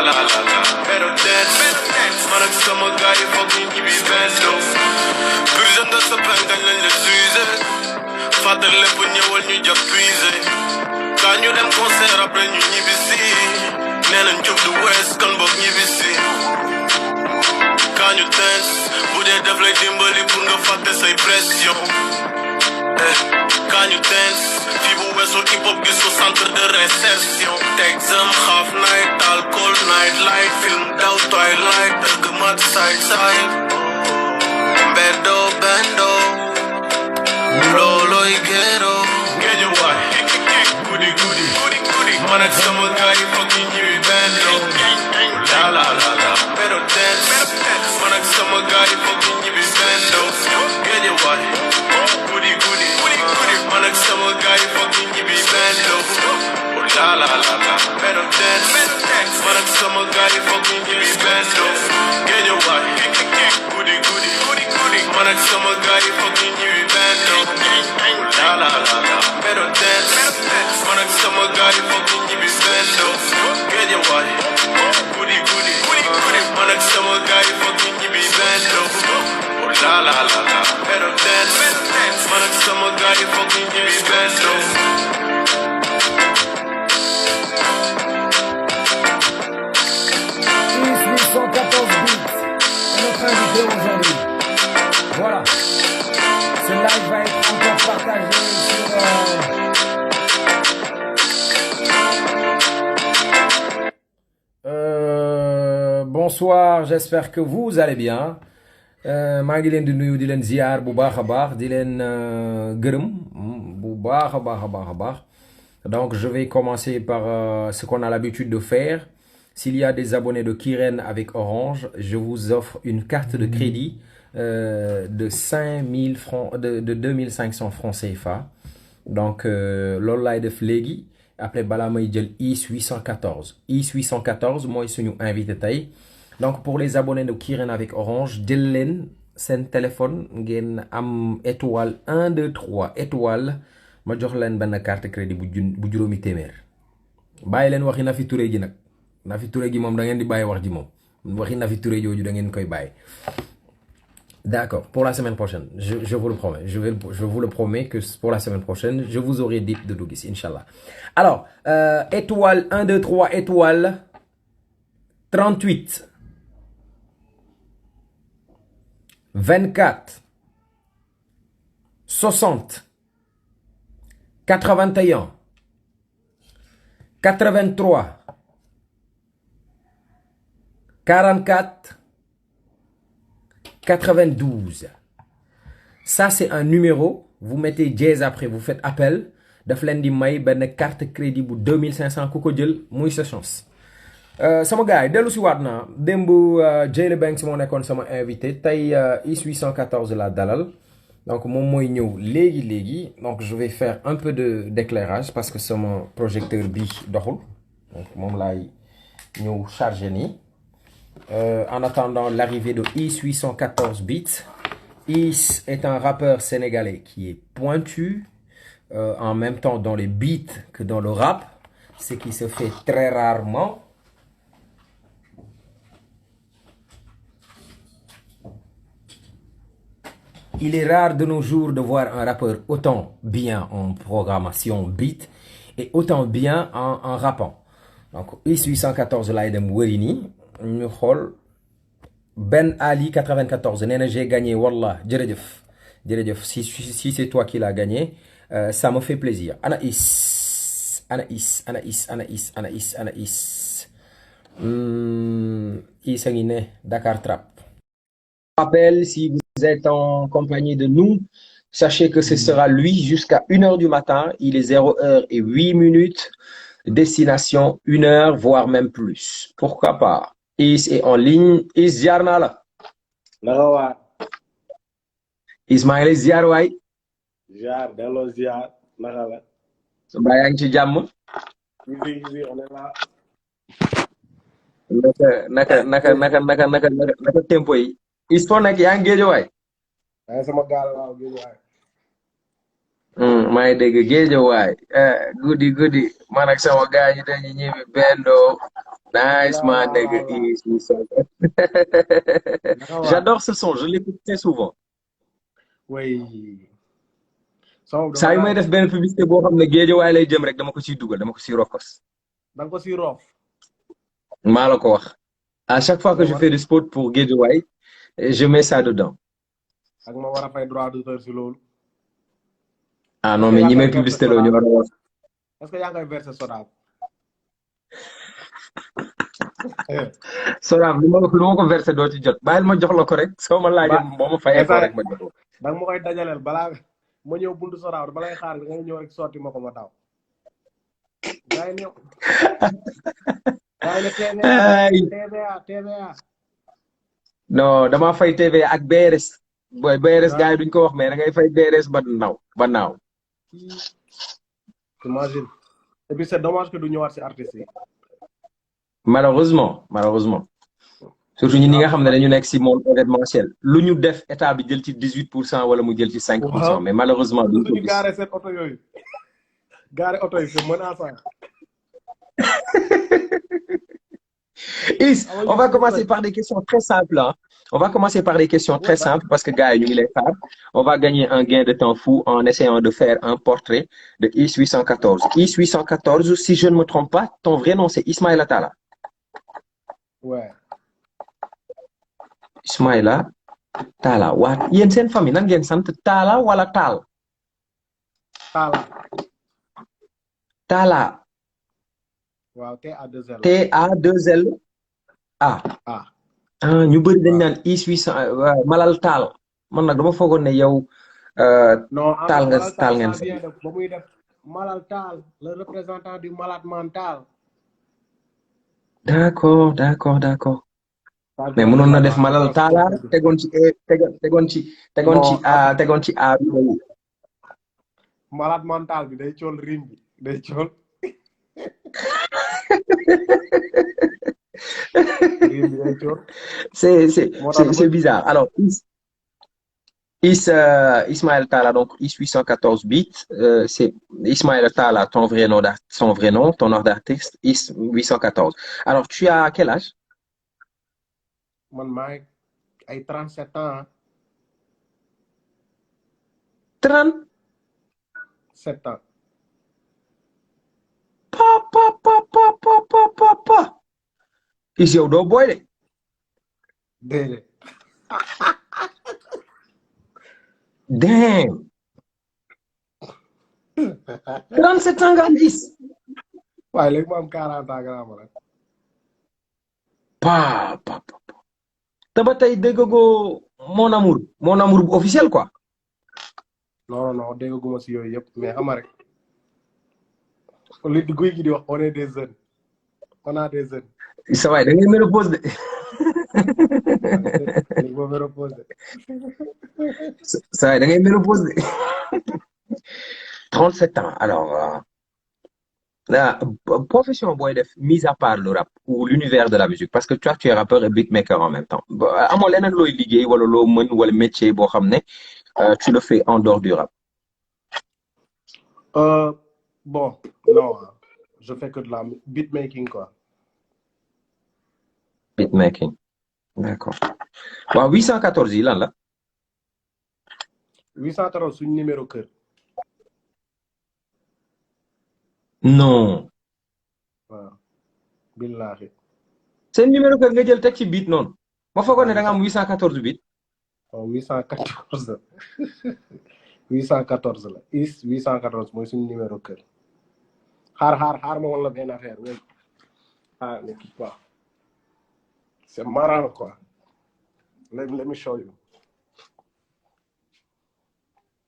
la la la. Better dance. Man ak sama gars yi foog ñu ñibbi bendo. Purge nga sa pen kañ lañ la suise. Fàttali lépp ñëwal ñu jàpp puise. Kaa ñu dem concert après ñu ñibbi si. Nee nañ jub du west kon boog ñibbi si. Kaa ñu dance. Bu dee def lay dimbali pour nga fàtte say pression. Can you dance? Fii bu weesoo hip hop gis ko centre de réinsertion. Texam half night, alcool night light, film daw twilight, dëgg mat side side. Mbedo bendo, looloy gero. Géeju waay, guddi guddi. Man ak sama gaay yi foog ñu ñibbi bendo. La la la la, bedo dance. Man ak sama gaay yi foog ñu ñibbi bendo. Géeju waay. Man ak sama gaay yi foog ñu ñibbi bendo. La la la la, better dance. Man ak sama gaay yi foog ñu ñibbi bendo. Géeju waay, guddi guddi. Man ak sama gaay yi foog ñu ñibbi bendo. La la la la, better dance. Man ak sama gaay yi foog ñu ñibbi bendo. Géeju waay, guddi guddi. Man ak sama gaay yi foog ñu ñibbi bendo. La la la la, better dance. Man ak sama gaay yi foog ñu ñibbi bendo. 114 beats est notre invité aujourd'hui. Voilà. Ce live va être encore partagé sur... Bonsoir, j'espère que vous allez bien. maa ngi leen di nuyu di leen ziar bu baax a baax di leen gërëm bu baax a baax. Donc je vais commencer par ce qu'on a l'habitude de faire. S'il y a des abonnés de Kirène avec Orange, je vous offre une carte de crédit de 5000 francs, de 2500 francs CFA. Donc loolu laay def léegi après balaa may jël IS 814 mooy suñu invité tey. Donc pour les abonnés de Kirène avec Orange, jël leen seen téléphone ngeen am étoile 1 2 3 étoile ma jox leen benn carte crédit bu juróomi téeméer. bàyyi leen waxi Nafi Touré ji nag Nafi Touré gi moom da ngeen di bàyyi wax ji moom waxi Nafi Touré jooju da ngeen koy bàyyi. D'accord, pour la semaine prochaine, je vous le promets, je vous le promets que pour la semaine prochaine, je vous aurai dit de Dougis, Inch'Allah. Alors, étoile 1 2 3 étoile 38 24 60 81 83 44 92. Ça c'est un numéro, vous mettez dièse après, vous faites appel, daf leen di may benn carte crédit bu 2500 ku ko jël muy sa chance. Sama gars yi dellu si waat naa démb Jayla Banks moo nekkoon sama invité tey IS 814 la dalal donc moom mooy ñëw léegi donc je vais faire un peu d'éclairage parce que sama projecteur bi doxul donc moom laay ñëw chargé nii en attendant l'arrivée de IS 814 Beats. IS est un rappeur sénégalais qui est pointu en même temps dans les beats que dans le rap, ce qui se fait très rarement. Il est rare de nos jours de voir un rappeur autant bien en programmation beat et autant bien en rappant. Donc IS 814 laay dem wëri nii ñu xool Ben Ali 94 nee na j'ai gagné wallah jërëjëf si c'est toi qui l'as gagné ça me fait plaisir. Ana Is Is a ngi ne Dakar Trap. Rappel, si vous êtes en compagnie de nous, sachez que ce sera lui jusqu'à 1h du matin. Il est 0h08. Destination 1h, voire même plus. Pourquoi pas? Is est en ligne. Is ziar naa la. naka waa. Ismaïla ziar waay. ziar delloo ziar naka la. Mbaa yaa ngi ci jàmm. oui on est là. naka tempo yi. Is foo nekk yaa ngi Géejawaay. waaye sama gaal waaw Géejawaay. maa ngi dégg Géejawaay. guddi man ak sama gars yi dañuy ñibbi bendo. Nice, La my la la nigga. la. Naka waat. J'adore ce son, je l'écoute très souvent. Way. Son dafa Saa yu may nice. def benn publicité boo xam ne Géejawaay lay jëm rek dama ko ciy dugal dama ko ciy rokkos. Da nga ko si roof. maa la ko wax. À chaque fois que ma je war fais du sport pour Guédiawaye, je mets ça dedans. ak ma war a fay droit d'auteur si loolu. Ah Est-ce non, que mais yaa ñi ngi koy may verser publicité loo ñu war a wax. est-ce que yaa ngi koy verser Sodav. Soraam lu ma ko versé doo ci jot bàyyil ma jox la ko rek soo ma laajee boo ma fayee ko rek ma jox la. da nga ma koy dajaleel balaa ma ñëw buntu Sodav balay xaar da ngay ñëw rek sotti ma ko ma daw. gars yi ñëw. gars yi ne TVA. non damaa fay TV ak BRS. booy BRS gars yi duñ ko wax mais da ngay fay BRS ba naaw. Imagine. Et puis c'est dommage que du ñëwaat si artistes yi. malheureusement surtout ñi nga xam ne dañu nekk si monde événementiel lu ñu def état bi jël ci 18% wala mu jël ci 5%. mais malheureusement duñ ko gis. gaare seen oto yooyu. gaare oto yi c'est menaçant. Is, on va commencer par des questions très simples. Hein. On va commencer par des questions très simples parce que gars, nous les faire. On va gagner un gain de temps fou en essayant de faire un portrait de Is 814. Is 814, si je ne me trompe pas, ton vrai nom c'est Ismaïla Talla. Ouais. Ismaïla Talla. What? Yéen seen famille nan ngeen sant Talla wala Tal? Talla. Talla. waaw T-A-2-L. T-A-2-L. Ah. ñu bëri dañ naan Is 800 Malal Taal man nag dama foogoon ne yow. non taal ngeen sax ba muy def Malal Taal le représentant du malade mental. d'accord. mais mënoon na def Malal Taala tegoon ci A bi. malade mental bi day cool rim bi day cool. c'est bizarre. Alors, Ismaël Talla, donc Is 814 bits, c'est Ismaël Talla, ton vrai nom, ton nom d'artiste, Is 814. Alors, tu as quel âge? Man, Mike, j'ai 37 ans. 37 ans. Papa. Is yow doo boy de. Déedéet. Damn. 37 ans nga am Is. waaye léegi mu am 40 ans nga am rek. Papa. te ba tey déggagoo mon amour bu officiel quoi. non déggaguma si yooyu yëpp mais xam nga rek. li guy gi di wax on est des jeunes. on a des jeunes. sa waay da ngay ménopause de. sa waay da ngay ménopause de. 37 ans alors profession booy def mise à part le rap ou l'univers de la musique parce que tu es rappeur et beatmaker en même temps amoo leneen looy liggéey wala loo mën wala métier boo xam ne tu le fais en dehors du rap. Bon non je fais que de la beatmaking quoi. Beatmaking d'accord waaw 814 yi lan la. 814 suñu numéro kër. non. waaw. billahi. seen numéro kër nga jël teg ci beat noonu. ma foogoon ne da nga am 814 beat. oh 814 814 la Is 814 mooy suñu numéro kër. xaar ma wala benn affaire oui. ne quitte pas. C'est marrant quoi. Let me show you.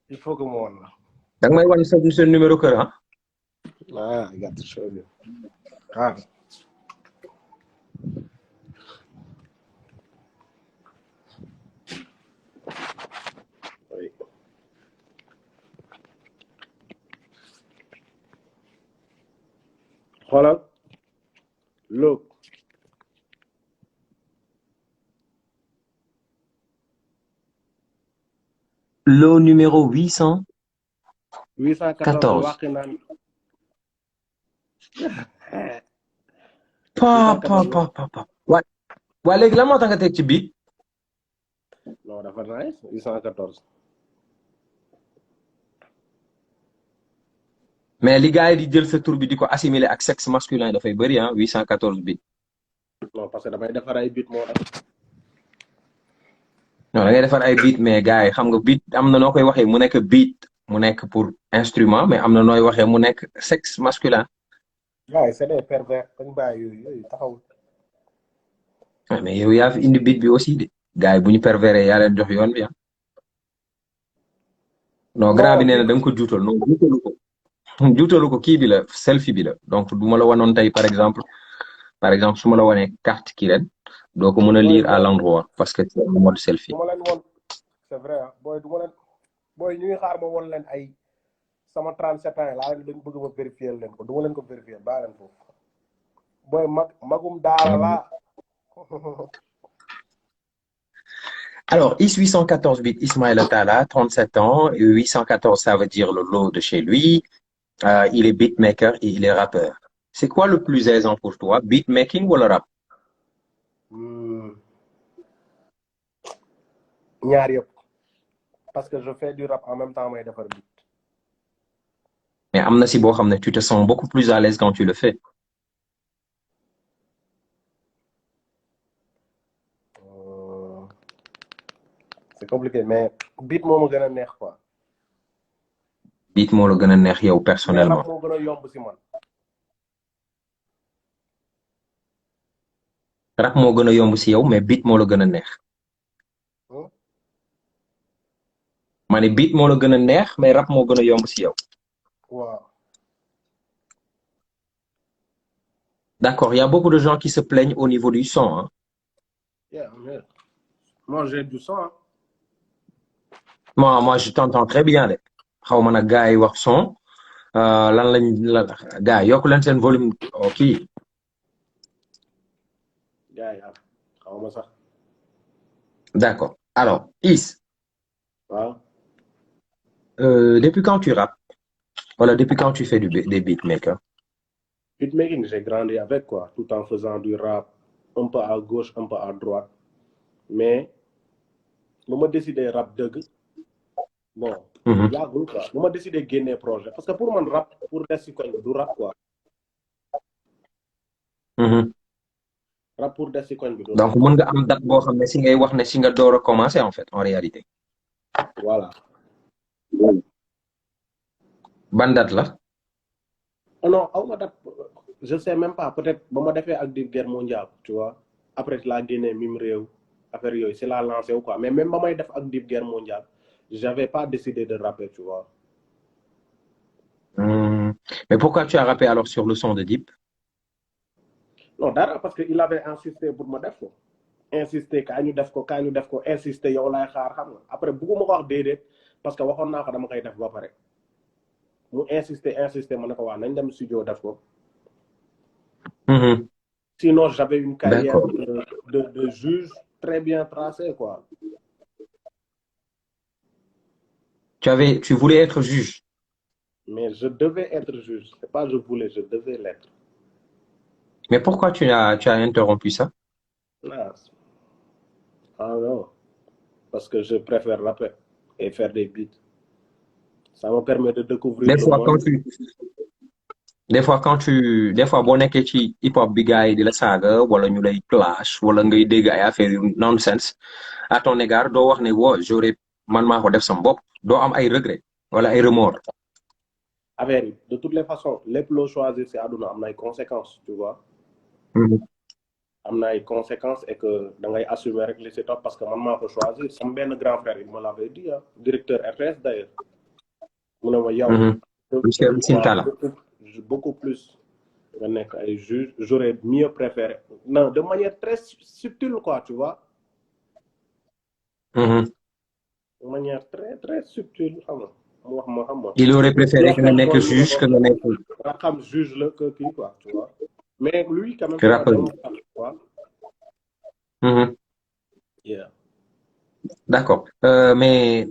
Il faut que moi là. Da nga may wan sa numéro kër ah. I got to show you. Ah. Oui. Xoolal. Look. Le numéro 800. 814. Pa pa 814 pa pa pa. Waa léegi lan moo tax nga teg ci beat. non dafa nice 814. mais li gars yi di jël sa tur bi di ko assimiler ak sexe masculin dafay bëri ah 814 beat. non parce que damay defar ay beat moo tax. non da ngay defar ay beat mais gars yi xam nga beat am na noo koy waxee mu nekk beat mu nekk pour instrument mais am na nooy waxee mu nekk sexe masculin. gars yi c'est des pervers dañ bàyyi yooyu taxawul. ah mais yow yaa fi indi beat bi aussi de gars yi bu ñu pervers yaa leen jox yoon bi ah. non grand bi nee na da nga ko juutal non juutalu ko juutalu ko kii bi la selfie bi la donc du ma la wanoon tey par exemple su ma la wanee carte ki ren doo ko mën a lire à l'endroit parce que c'est en mode selfie. du ma leen woon c'est vrai ah booy du ma leen booy ñu ngi xaar ma woon leen ay sama 37 ans laa leen dañ bëgg ma vérifier leen ko du ma leen ko vérifier baa leen foofu booy magum daara laa. Alors, IS 814 bits, Ismaël Talla, 37 ans, 814, ça veut dire le lot de chez lui. Il est beatmaker et il est rappeur. C'est quoi le plus aisant pour toi, beatmaking ou le rap? ñaar yëpp parce que je fais du rap en même temps may defar beat. Mais amna si bo xamné tu te sens beaucoup plus à l'aise quand tu le fais. C'est compliqué mais beat moo ma gën a neex quoi. Beat moo la gën a neex yow personnellement. rap moo gën a yomb si man. Rap moo gën a yomb si yow mais beat moo la gën a neex. ma ne beat moo la gën a neex mais rap moo gën a yomb si yow. Wow. D'accord, il y a beaucoup de gens qui se plaignent au niveau du son. Hein. Yeah, moi j'ai du son. Hein. Moi, je t'entends très bien. Xaw ma nag gars yi wax son lan lañ la gars yi yokk leen seen volume ok. gars yi xaw ma sax. D'accord. Alors, Is. Wow. Depuis quand tu rappes? Voilà, depuis quand tu fais des beatmakers? Beatmaking, j'ai grandi avec quoi, tout en faisant du rap un peu à gauche, un peu à droite. Mais, je me décidé rap deug. Bon, yàggul quoi. Je me décidé génne projet. Parce que pour moi, rap, pour rester du rap quoi. Rap pour rester du rap. Donc, mën nga am date boo xam ne si ngay wax ne si nga door a commencer en fait, en réalité. Voilà. Ban date là? Oh non, je sais même pas. Peut-être que je fait avec guerre mondiale, tu vois. Après la Guinée, Mimreo, affaire yo, c'est la lancée ou quoi. Mais même si je fait avec guerre mondiale, j'avais pas décidé de rapper, tu vois. Mais pourquoi tu as rappé alors sur le son de Dip? Non, d'abord parce qu'il avait insisté pour me faire. Insister, quand nous def ko, insister, yow lay xaar xam nga. Après, beaucoup me wax dédé parce que waxon na ko dama koy def ba paré. Mu insister, ma ne ko waa nañ dem studio def ko. Sinon, j'avais une carrière de juge très bien tracée, quoi. Tu voulais être juge? Mais je devais être juge. C'est pas je voulais, je devais l'être. Mais pourquoi tu as interrompu ça? Ah non. Parce que je préfère rapper et faire des beats. Ça me permet de découvrir Des le fois, monde. Des fois, boo nekkee ci hip hop bi gars yi di la saaga wala ñu lay clash wala ngay dégg ay affaire yu nonsense à ton égard doo wax ne wo j'aurais man maa ko def sama bopp doo am ay regret wala ay remords. Affaire yi de toutes les façons lépp loo choisir si àdduna am na ay conséquences tu vois. am na ay conséquences et que da ngay assumer rek li si topp parce que man maa ko choisir sama benn grand frère il me l'avait dit directeur RTS d'ailleurs mu ne ma yow. Monsieur Sintala. Beaucoup plus nga nekk ay juge j'aurais mieux préféré non de manière très subtile quoi tu vois. De manière très très subtile xam nga mu wax ma xam nga. Il aurait préféré que nga nekk juge que nga nekk. nga xam juge la que kii quoi tu vois. Mais lui quand même. Quoi. Yeah. D'accord. Mais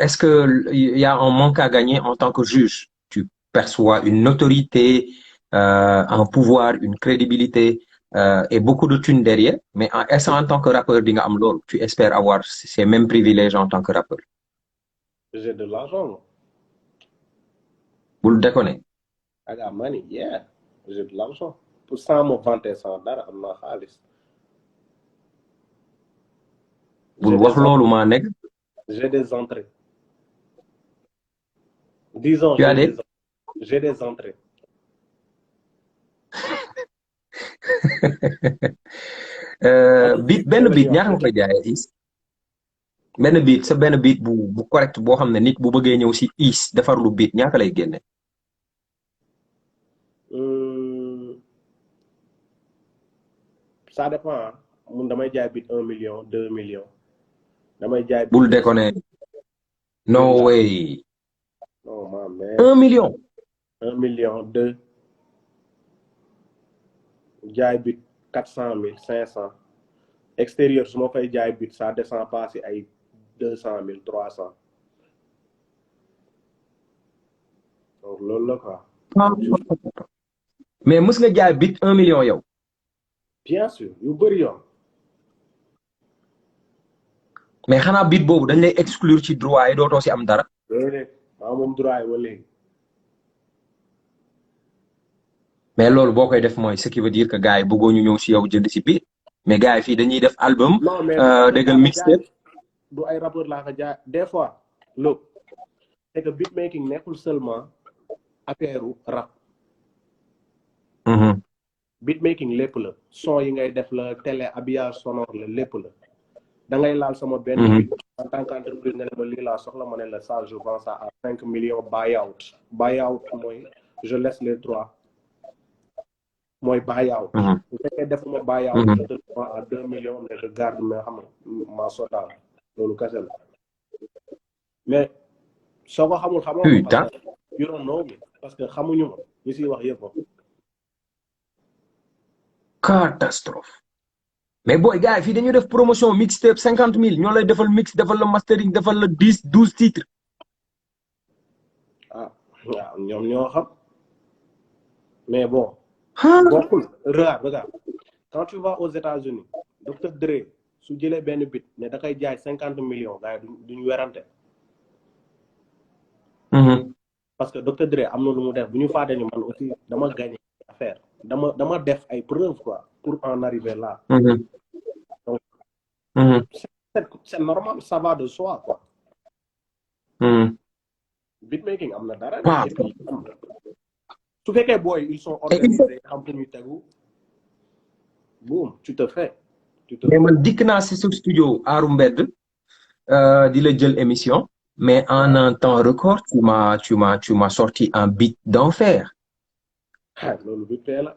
est-ce que il y a un manque à gagner en tant que juge? Tu perçois une autorité, un pouvoir, une crédibilité et beaucoup de thunes derrière. Mais en tant que rappeur, di nga am loolu. Tu espères avoir ces mêmes privilèges en tant que rappeur. J'ai de l'argent. Bul déconner. I got money, yeah. J'ai de l'argent. Pour sans me vanter sans dara, am naa xaalis. Bul wax loolu maa nekk. J'ai des entrées. Disons, Tu as des j'ai des entrées. benn beat ñaata nga koy jaayee is benn beat sa benn beat bu correct boo xam ne nit bu bëggee ñëw si is defar lu beat ñaata lay génne. Ça dépend mun damay jaay beat 1 million 2 millions damay jaay. Bul déconner. No way. non ma mère. 1 million. 1 million 2 jaay beat 400 000 500 extérieur su ma fay jaay beat ça descend pas si ay 200 000 300 donc loolu la quoi. mais mës nga jaay beat 1 million yow. bien sûr yu bëri yoon. mais xanaa beat boobu dañ lay exclure ci droit yi dootoo si am dara. léeg-léeg maa moom droit yi ba léegi. mais loolu boo koy def mooy ce qui veut dire que gars yi bëggoo ñu ñëw si yow jënd si beat mais gars yi fii dañuy def album. non mais déggal mixtape. du ay rappeur laa ko jaay des fois loolu c'est que beatmaking nekkul seulement affaire rap. beatmaking lépp la son yi ngay def la télé habillage sonore la lépp la da ngay laal sama benn beat en tant qu'entreprise nga ne ma lii laa soxla ma ne la ça je vends ça à 5 millions buyout mooy je laisse les droits mooy buyout bu fekkee defuma buyout je te vends à 2 millions mais je garde mais xam ma sotal loolu kese la mais soo ko xamul xamoo parce que you don't know me parce que xamuñu ma ñu siy wax yëpp catastrophe. mais booy gars yi fii dañuy def promotion mixtape 50 000 ñoo lay defal mix defal la mastering defal la 12 titres. ah waaw ñoom ñoo xam mais bon. bokkul regarde quand tu vas aux États-Unis Dr Dre su jëlee benn bit ne da koy jaay 50 millions gars yi duñu werante. parce que Dr Dre am na lu mu def bu ñu fàtte ni man aussi dama gagné affaire dama def ay preuves quoi pour en arriver là. donc c'est normal ça va de soi quoi. beatmaking am na dara. su fekkee booy ils sont organisés xam fu ñuy tegu boum tu te fais. mais man dikk naa si sa studio Aaru Mbedd di la jël émission mais en un temps record tu m'as sorti un beat d'enfer. loolu bi tee la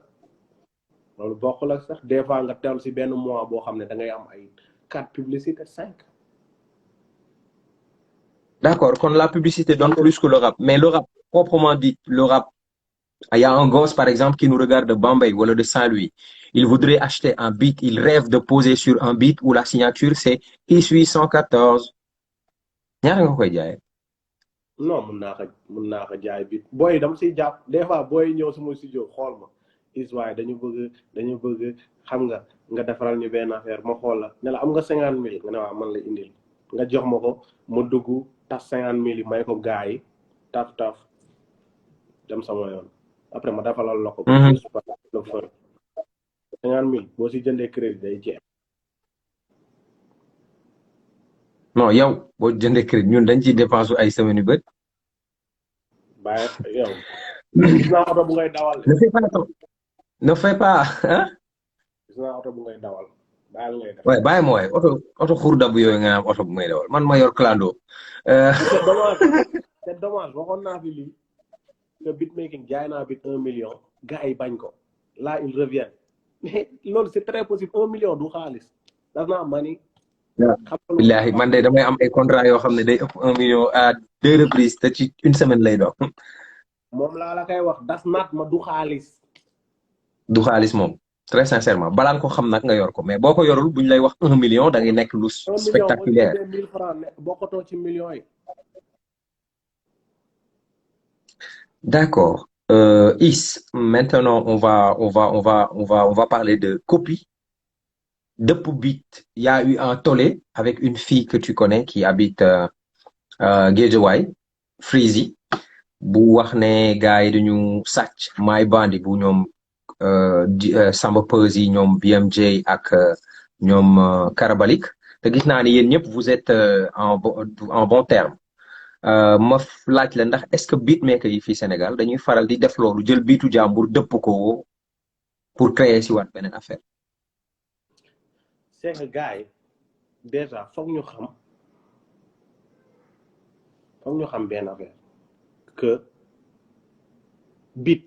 loolu bokk la sax des fois nga teewlu si benn mois boo xam ne da ngay am ay 4 publicités 5. d'accord kon la publicité donne plus que le rap mais le rap proprement dit le rap il y a un gosse par exemple qui nous regarde de Bambey wala de Saint-Louis il voudrait acheter un beat il rêve de poser sur un beat où la signature c'est IS 814 ñaata nga koy jaayee. non mun naa ko jaay beat booy dama siy jàpp des fois booy ñëw sama studio xool ma is waaye dañu bëgg xam nga defaral ñu benn affaire ma xool la ne la am nga 50 000 nga ne waaw man la indil nga jox ma ko ma dugg tas 50 000 yi may ko gaa yi taf dem sama yoon après ma defalal la ko. 50 000 boo si jëndee crédit day jeex. non yow boo jëndee crédit ñun dañ ciy dépense ay semaines yu bëri. bàyyi yow. gis naa oto bu ngay dawal. ne fais pas hein. gis naa oto bu ngay dawal bàyyi ngay def. waaye bàyyi ma waaye oto xurda bu yooyu nga naan oto bu may dawal man ma yor clando. c'est dommage waxoon naa fi lii que beatmaking jaay naa bit 1 million gars yi bañ ko là il revient mais loolu c'est très possible 1 million du xaalis daf naa mani. billahi man de damay am ay contrat yoo xam ne day ëpp 1 million à 2 reprises te ci une semaine lay doon. moom laa la koy wax das naat ma du xaalis. du xaalis moom très sincèrement balaa nga ko xam nag nga yor ko mais boo ko yorul buñ lay wax 1 million da ngay nekk lu spectaculaire. 1 million 1000 francs bokkatoo ci millions yi. d'accord Maintenant, on va parler de copie. Depuis Beat, il y a eu un tollé avec une fille que tu connais qui habite Guédiawaye, Freezy, bu wax ne gars yi dañu sàcc My Bandi bu ñoom Samba Peuzzi ñoom BMJ ak ñoom Karabalik te gis naa ni yéen ñëpp vous êtes en bon terme ma laaj la ndax est-ce que beatmaker yi fii Sénégal dañuy faral di def loolu jël biitu jàmbur dëpp ko pour créer si waat beneen affaire. c'est que gars yi déjà foog ñu xam benn affaire que beat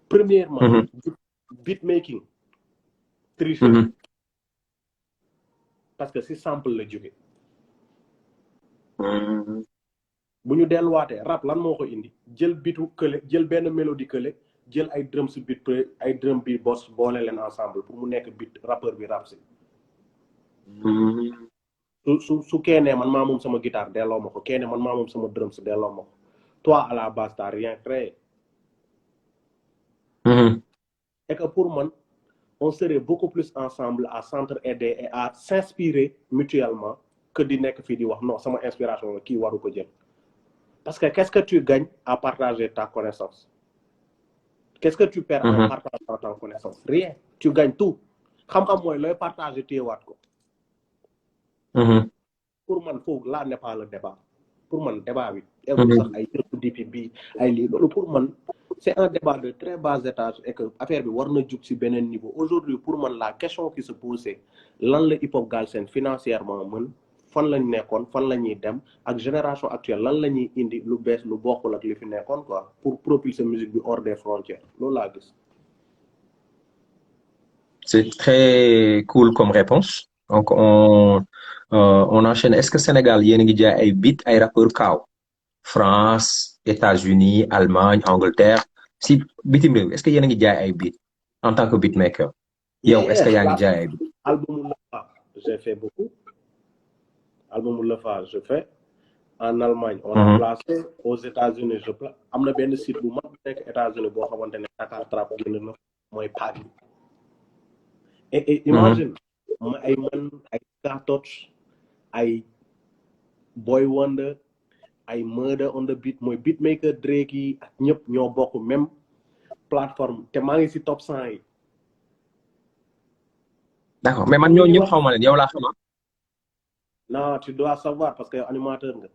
premièrement beat making triche parce que si sample la jóge bu ñu delluwaatee rap lan moo ko indi jël bitu kële jël benn mélodie kële jël ay drum si beat ay drum bi boss boole leen ensemble pour mu nekk beat rappeur bi rap si su keenee man maa moom sama guitare delloo ma ko keenee man maa moom sama drum si delloo ma ko toi à la base t'as rien créé et que pour man on serait beaucoup plus ensemble à s'entraider et à s'inspirer mutuellement que di nekk fii di wax non sama inspiration la kii waru ko jël parce que qu'est-ce que tu gagnes à partager ta connaissance qu'est-ce que tu perds en partageant ta connaissance rien tu gagnes tout xam-xam mooy looy partager téyewaat ko pour man foofu là n'est pas le débat pour man débat bi egul sax ay DP bi ay lii loolu pour man c'est un débat de très bas étage et que affaire bi war na jug ci beneen niveau aujourd'hui pour man la question qui se pose c'est lan la hip hop Galsen financièrement mën fan lañ nekkoon fan la ñuy dem ak génération actuelle lan la ñuy indi lu bees lu bokkul ak li fi nekkoon quoi pour propulser musique bi hors des frontières loolu laa gis. C'est très cool comme réponse donc on enchaîne est-ce que Sénégal yéen a ngi jaay ay beat ay rappeurs kaaw France États-Unis Allemagne Angleterre si bitim réew est-ce que yéen a ngi jaay ay beat en tant que beatmaker yow est-ce que yaa ngi jaay ay beat. album Lefa j'ai fait beaucoup album Lefa je fais en Allemagne on a placé aux États-Unis je place am na benn site bu mag nekk États-Unis boo xamante ne Dakar Trap génn na mooy Paris et imagine ma ay man ay Gatoch ay Boy Wonder ay Murder on the Beat mooy beatmaker Drake yi ak ñëpp ñoo bokk même plateforme te maa ngi ci top 100 yi. D'accord mais man ñoo ñëpp xaw ma leen yow laa xama. non tu dois savoir parce que yow animateur nga.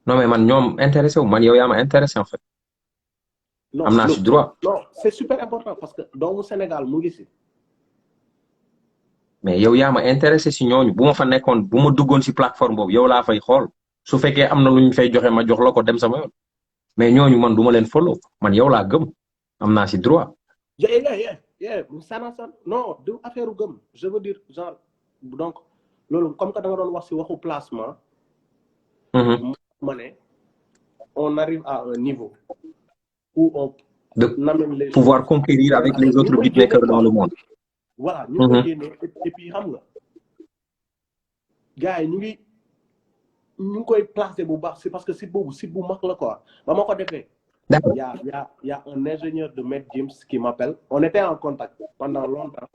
non mais man ñoom intéressé wu man yow yaa ma intéressé en fait. non am naa ci droit. non c'est super important parce que doomu Sénégal mu ngi ci. mais yow yaa ma intéressé si ñooñu bu ma fa nekkoon bu ma duggoon si plateforme boobu yow laa fay xool su fekkee am na lu ñu fay joxe ma jox la ko dem sama yoon mais ñooñu man du ma leen follow man yow laa gëm am naa si droit. non du affaire gëm je veux dire genre donc loolu comme que da nga doon wax si waxu placement. ma ne on arrive à un niveau où on amène les pouvoir conquérir avec les autres beatmakers dans le monde. voilà ñu ngi génne et puis xam nga gars yi ñu ngi koy placer bu baax c'est parce que site boobu site bu mag la quoi ba ma ko defee. D'accord. Il y a un ingénieur de Met James qui m'appelle on était en contact pendant longtemps.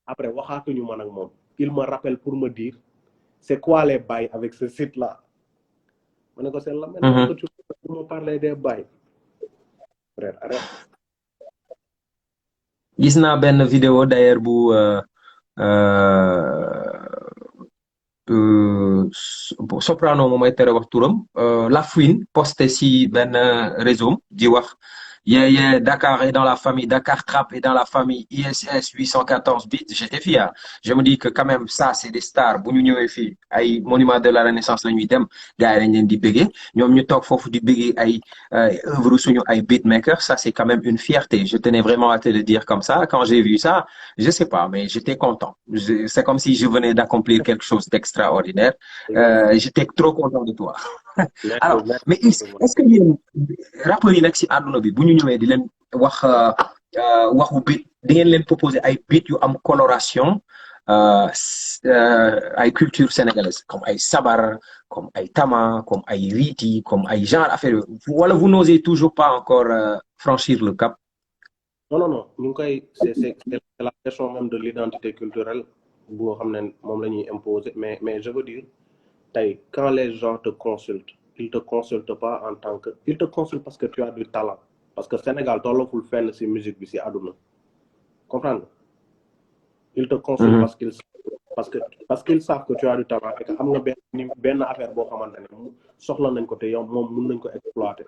Après waxaatuñu man ak moom il me rappelle pour me dire c'est quoi les bails avec ce site là ma ne ko c'est la même que tu me parler des bails frère arrête. gis naa benn vidéo d'ailleurs bu soprano moom mooy tere wax turam La Fouine posté si benn réseau di wax Dakar est dans la famille Dakar Trap est dans la famille ISS 814 bits j'étais fier je me dis que quand même ça c'est des stars bu ñu ñëwee fii ay monuments de la Renaissance la ñuy dem gars yi dañ leen di béggee ñoom ñu toog foofu di béggee ay œuvre suñu ay beatmakers ça c'est quand même une fierté je tenais vraiment à te le dire comme ça quand j'ai vu ça je sais pas mais j'étais content c'est comme si je venais d'accomplir quelque chose d'extraordinaire j'étais trop content de toi alors mais est-ce que yéen rappeurs yi nekk ci àdduna bi bu ñu ñëwee di leen wax waxu beat di ngeen leen proposer ay beat yu am coloration ay culture sénégalaise comme ay sabar comme ay tama comme ay riiti comme ay genre affaire yooyu wala vous n'osez toujours pas encore franchir le cap. Non, non, non. Ñu ngi koy c'est la question même de l'identité culturelle boo xam ne moom la ñuy imposer mais je veux dire tey quand les gens te consultent ils te consultent pas en tant que ils te consultent parce que tu as du talent parce que Sénégal tolloful fenn ci musique bi ci àdduna comprendre nga ils te consultent parce qu'ils savent que tu as du talent et que am nga benn affaire boo xamante ne soxla nañ ko te yow moom mun nañ ko exploiter.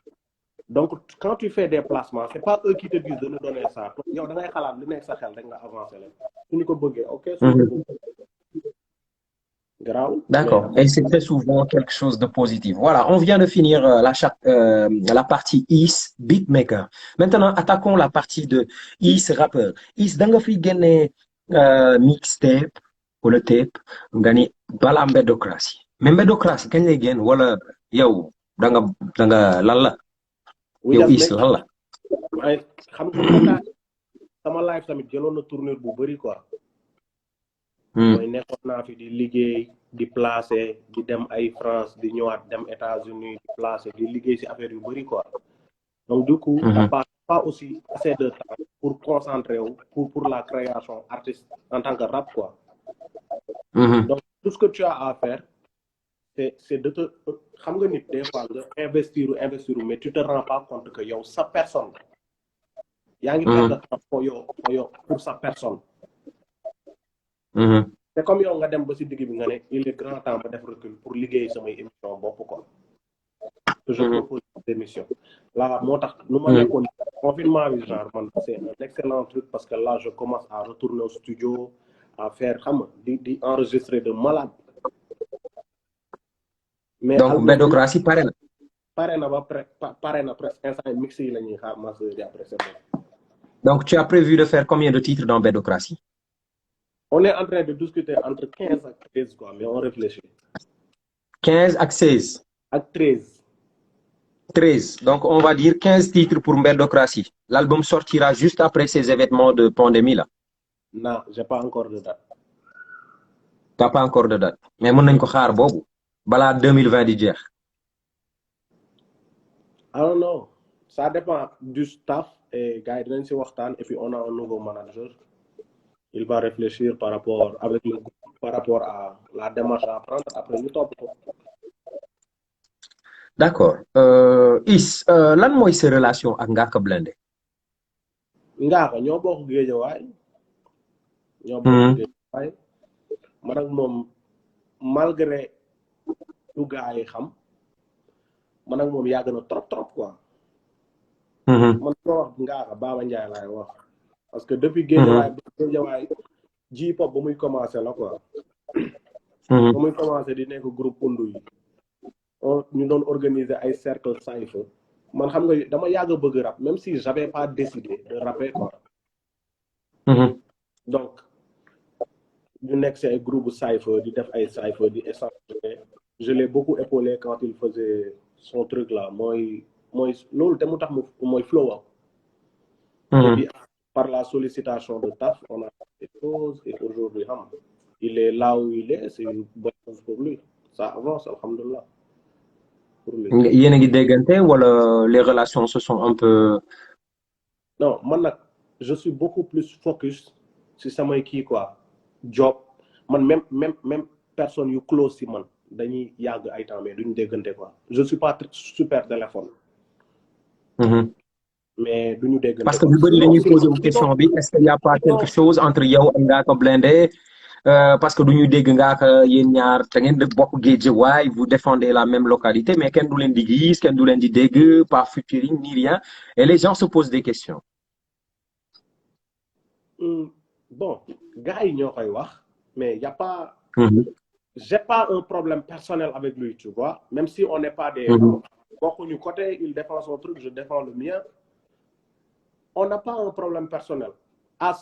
Donc, quand tu fais des placements, c'est pas eux qui te disent de nous donner ça. Yow da ngay xalaat li nekk sa xel rek nga avancer leen suñu ko bëggee ok suñu ko bëggee grave. D'accord. Et c'est très souvent quelque chose de positif. Voilà, on vient de finir la partie Is beatmaker. Maintenant, attaquons la partie de Is rappeur. Is da nga fi génne mixtape wala tape nga ni bala Mbedocratie mais Mbedocratie kañ lay génn wala yow da nga lan la. yow Is lan la. xam nga sama live tamit jëloon na tournure bu bëri quoi. mooy nekkoon naa fi di liggéey di placer di dem ay France di ñëwaat dem États-Unis di placer di liggéey ci affaire yu bëri quoi. Donc du coup t'as pas aussi assez de temps pour concentrer wu pour la création artiste en tant que rap quoi. Donc tout ce que tu as à faire c'est de te xam nga nit des fois nga investir mais tu te rends pas compte que yow sa personne yaa ngi perdre temps pour sa personne. C'est comme yow nga dem ba ci digg bi nga ne il est grand temps ma def recul pour liggéey samay émission bopp quoi. Que je propose des émissions là moo tax nu ma nekkoon confinement bi genre man c'est un excellent truc parce que là je commence à retourner au studio à faire xam nga di enregistrer de malade. Mais donc Mbedocratie pare na ba pare na presque instant mix yi la ñuy xaar master yi après c'est bon. Donc tu as prévu de faire combien de titres dans Mbedocratie? On est en train de discuter entre 15 et 13 quoi mais on réfléchit. 15 ak 16. Ak 13. 13 donc on va dire 15 titres pour Mbedocratie. L'album sortira juste après ces événements de pandémie là. Non, j'ai pas encore de date. T'as pas encore de date mais mën nañ ko xaar boobu balaa 2020 di jeex. I don't know ça dépend du staff et gars yi dinañ ci waxtaan et puis on a un nouveau manager il va réfléchir par rapport avec le groupe par rapport à la démarche à prendre après ñu topp ko. D'accord Is lan mooy sa relation ak Ngaaka Blindé. Ngaaka ñoo bokk Géejawaay. Man ak moom malgré lu gars yi xam man ak moom yàgg na trop quoi. man ko wax Ngaaka Baba Ndiaye laay wax parce que depuis Géejawaay J-pop ba muy commencé la quoi. ba muy commencé di nekk groupe undu yi ñu doon organiser ay cercle cypher man xam nga dama yàgg bëgg rap même si j'avais pas décidé de rapper quoi. Donc ñu nekk ci ay groupe cypher di def ay cypher di échanger je l'ai beaucoup épaulé quand il faisait son truc là mooy loolu te mu tax mooy flow up. Et puis par la sollicitation de Taf on a fait des choses et aujourd'hui il est là où il est c'est une bonne chose pour lui ça avance alhamdoulilah pour lui. Yéen a ngi déggante wala les relations se sont un peu. Non man nag je suis beaucoup plus focus ci samay kii quoi job man même personne yu close ci man dañuy yàgg ay temps mais duñu déggante quoi je suis pas super téléphone. Mais duñu déggante. Parce que bu bëri dañuy poser une question bi est-ce qu'il y a pas quelque chose entre yow ak Ngaaka Blindé parce que duñu dégg Ngaaka yéen ñaar te ngeen dëkk bokk Guédiawaye vous défendez la même localité mais kenn du leen di gis kenn du leen di dégg pas featuring ni rien et les gens se posent des questions. Bon gars yi ñoo koy wax mais y a pas. J'ai pas un problème personnel avec lui tu vois même si on n'est pas des. bokkuñu côté il défend son truc je défends le mien. On n'a pas un problème personnel. À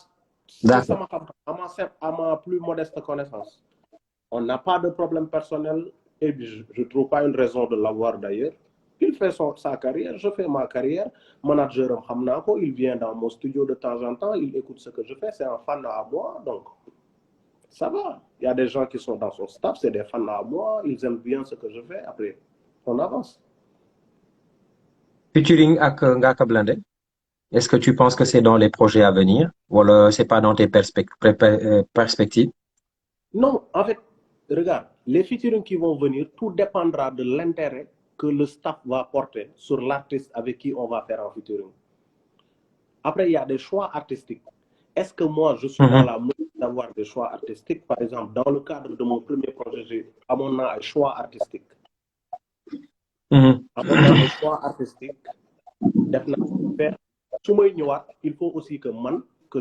ma plus modeste connaissance. On n'a pas de problème personnel et je trouve pas une raison de l'avoir d'ailleurs. Il fait sa carrière, je fais ma carrière. Manager il vient dans mon studio de temps en temps, il écoute ce que je fais, c'est un fan à moi donc Ça va. Il y a des gens qui sont dans son staff, c'est des fans à moi, ils aiment bien ce que je fais. Après, on avance. Featuring avec Ngaka Blindé, est-ce que tu penses que c'est dans les projets à venir ou alors c'est pas dans tes perspectives? Non, en fait, regarde, les featuring qui vont venir, tout dépendra de l'intérêt que le staff va porter sur l'artiste avec qui on va faire un featuring. Après, il y a des choix artistiques. Est-ce que moi, je suis dans Mhm, la mesure d'avoir des choix artistiques? Par exemple, dans le cadre de mon premier projet, j'ai à mon un choix artistique. mhm, À mon un choix artistique, def naa ko faire. Su may ñëwaat, il faut aussi que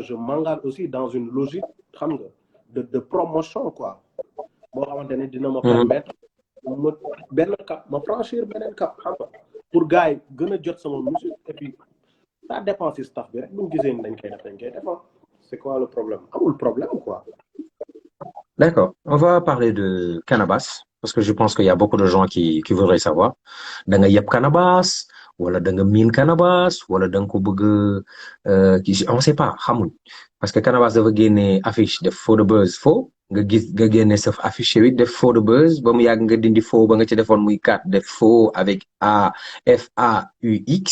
je m'engage aussi dans une logique, xam nga, de promotion, quoi. Boo xamante ne dina ma mhm. permettre ma benn cap, ma franchir beneen cap, xam nga, pour gars yi gën a jot sama musique. Et puis, ça dépend si staff bi rek bu ñu gisee ni dañ koy def ah. C'est quoi le problème? Amul problème, quoi. D'accord. On va parler de cannabis parce que je pense qu'il y a beaucoup de gens qui voudraient savoir. Da nga yeb cannabis wala da nga miin cannabis wala da nga ko bëgg on sait pas xamuñ parce que cannabis dafa génne affiche def faux de buzz faux nga gis nga génne sa affiche yi def faux de buzz ba mu yàgg nga dindi faux ba nga ci defoon muy 4 def faux avec FAUX.